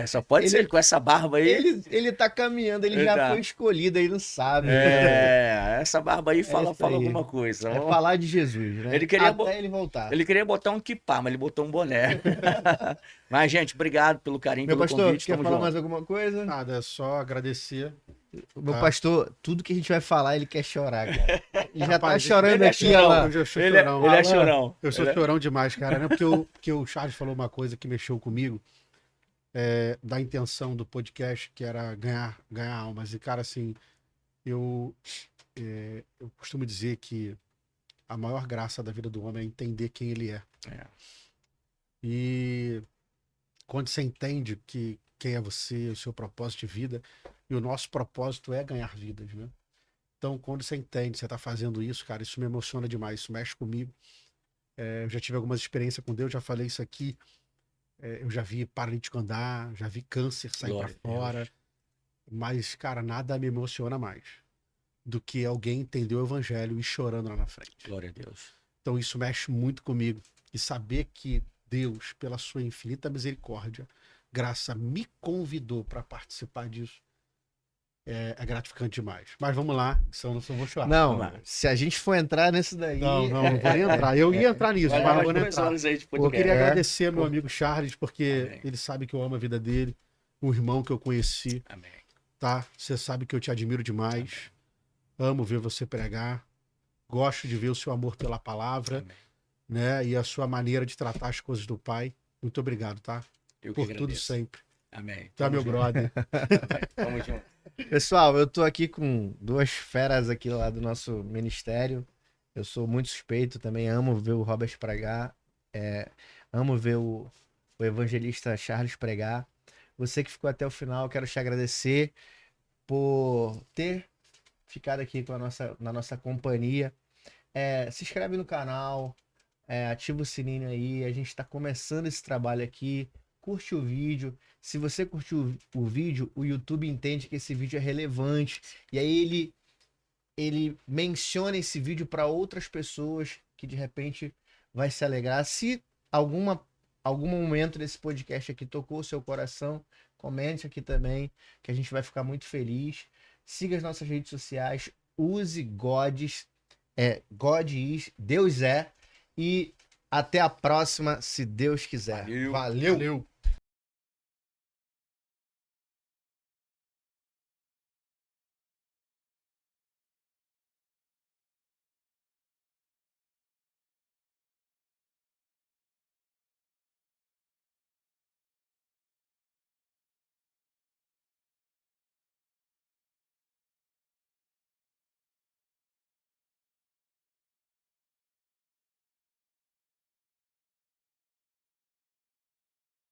Só pode ser com essa barba aí. Ele tá caminhando, ele já Tá. foi escolhido, aí não sabe. né? Essa barba aí fala isso aí. alguma coisa. É falar de Jesus, né? Ele queria Até ele voltar. Ele queria botar um kipá, mas ele botou um boné. Mas, gente, obrigado pelo carinho, Meu pelo pastor, convite. quer Tamo falar junto. mais alguma coisa? Nada, é só agradecer. Meu Tá. pastor, tudo que a gente vai falar, ele quer chorar, cara. Ele já tá Rapaz, chorando ele é aqui, chorão, ó. Eu sou Ele chorão. é chorão. Eu sou Ele é- chorão demais, cara, né? Porque o Charles falou uma coisa que mexeu comigo, da intenção do podcast, que era ganhar almas. E, cara, assim, eu costumo dizer que a maior graça da vida do homem é entender quem ele é. É. E quando você entende quem é você, o seu propósito de vida, e o nosso propósito é ganhar vidas, né? Então, quando você entende, você está fazendo isso, cara, isso me emociona demais, isso mexe comigo. Eu já tive algumas experiências com Deus, já falei isso aqui. Eu já vi paralítico andar, já vi câncer sair para Glória a Deus. fora. Mas, cara, nada me emociona mais do que alguém entender o evangelho e chorando lá na frente. Glória a Deus. Então, isso mexe muito comigo. E saber que Deus, pela sua infinita misericórdia, graça, me convidou para participar disso é gratificante demais. Mas vamos lá, senão eu vou chorar. Não, Vamos lá. se a gente for entrar nisso daí. Não vou nem entrar. Eu ia entrar nisso, Vai mas lá não vou mais nem 2 entrar. horas aí de Eu podcast. queria agradecer ao meu amigo Charles, porque Amém. ele sabe que eu amo a vida dele, o irmão que eu conheci, Amém. tá? Você sabe que eu te admiro demais. Amo ver você pregar. Gosto de ver o seu amor pela palavra, Amém. né? E a sua maneira de tratar as coisas do Pai. Muito obrigado, tá? Eu que Por tudo agradeço. sempre. Amém. Tá, Tamo meu junto. brother? Tamo junto. Pessoal, eu tô aqui com duas feras aqui lá do nosso ministério. Eu sou muito suspeito, também amo ver o Robert pregar. Amo ver o evangelista Charles pregar. Você que ficou até o final, eu quero te agradecer por ter ficado aqui com na nossa companhia. Se inscreve no canal, ativa o sininho aí. A gente está começando esse trabalho aqui. Curte o vídeo. Se você curtiu o vídeo, o YouTube entende que esse vídeo é relevante. E aí ele menciona esse vídeo para outras pessoas que de repente vai se alegrar. Se alguma algum momento desse podcast aqui tocou o seu coração, comente aqui também, que a gente vai ficar muito feliz. Siga as nossas redes sociais, use Gods, God is, Deus é, e até a próxima, se Deus quiser. Valeu. Valeu. Valeu.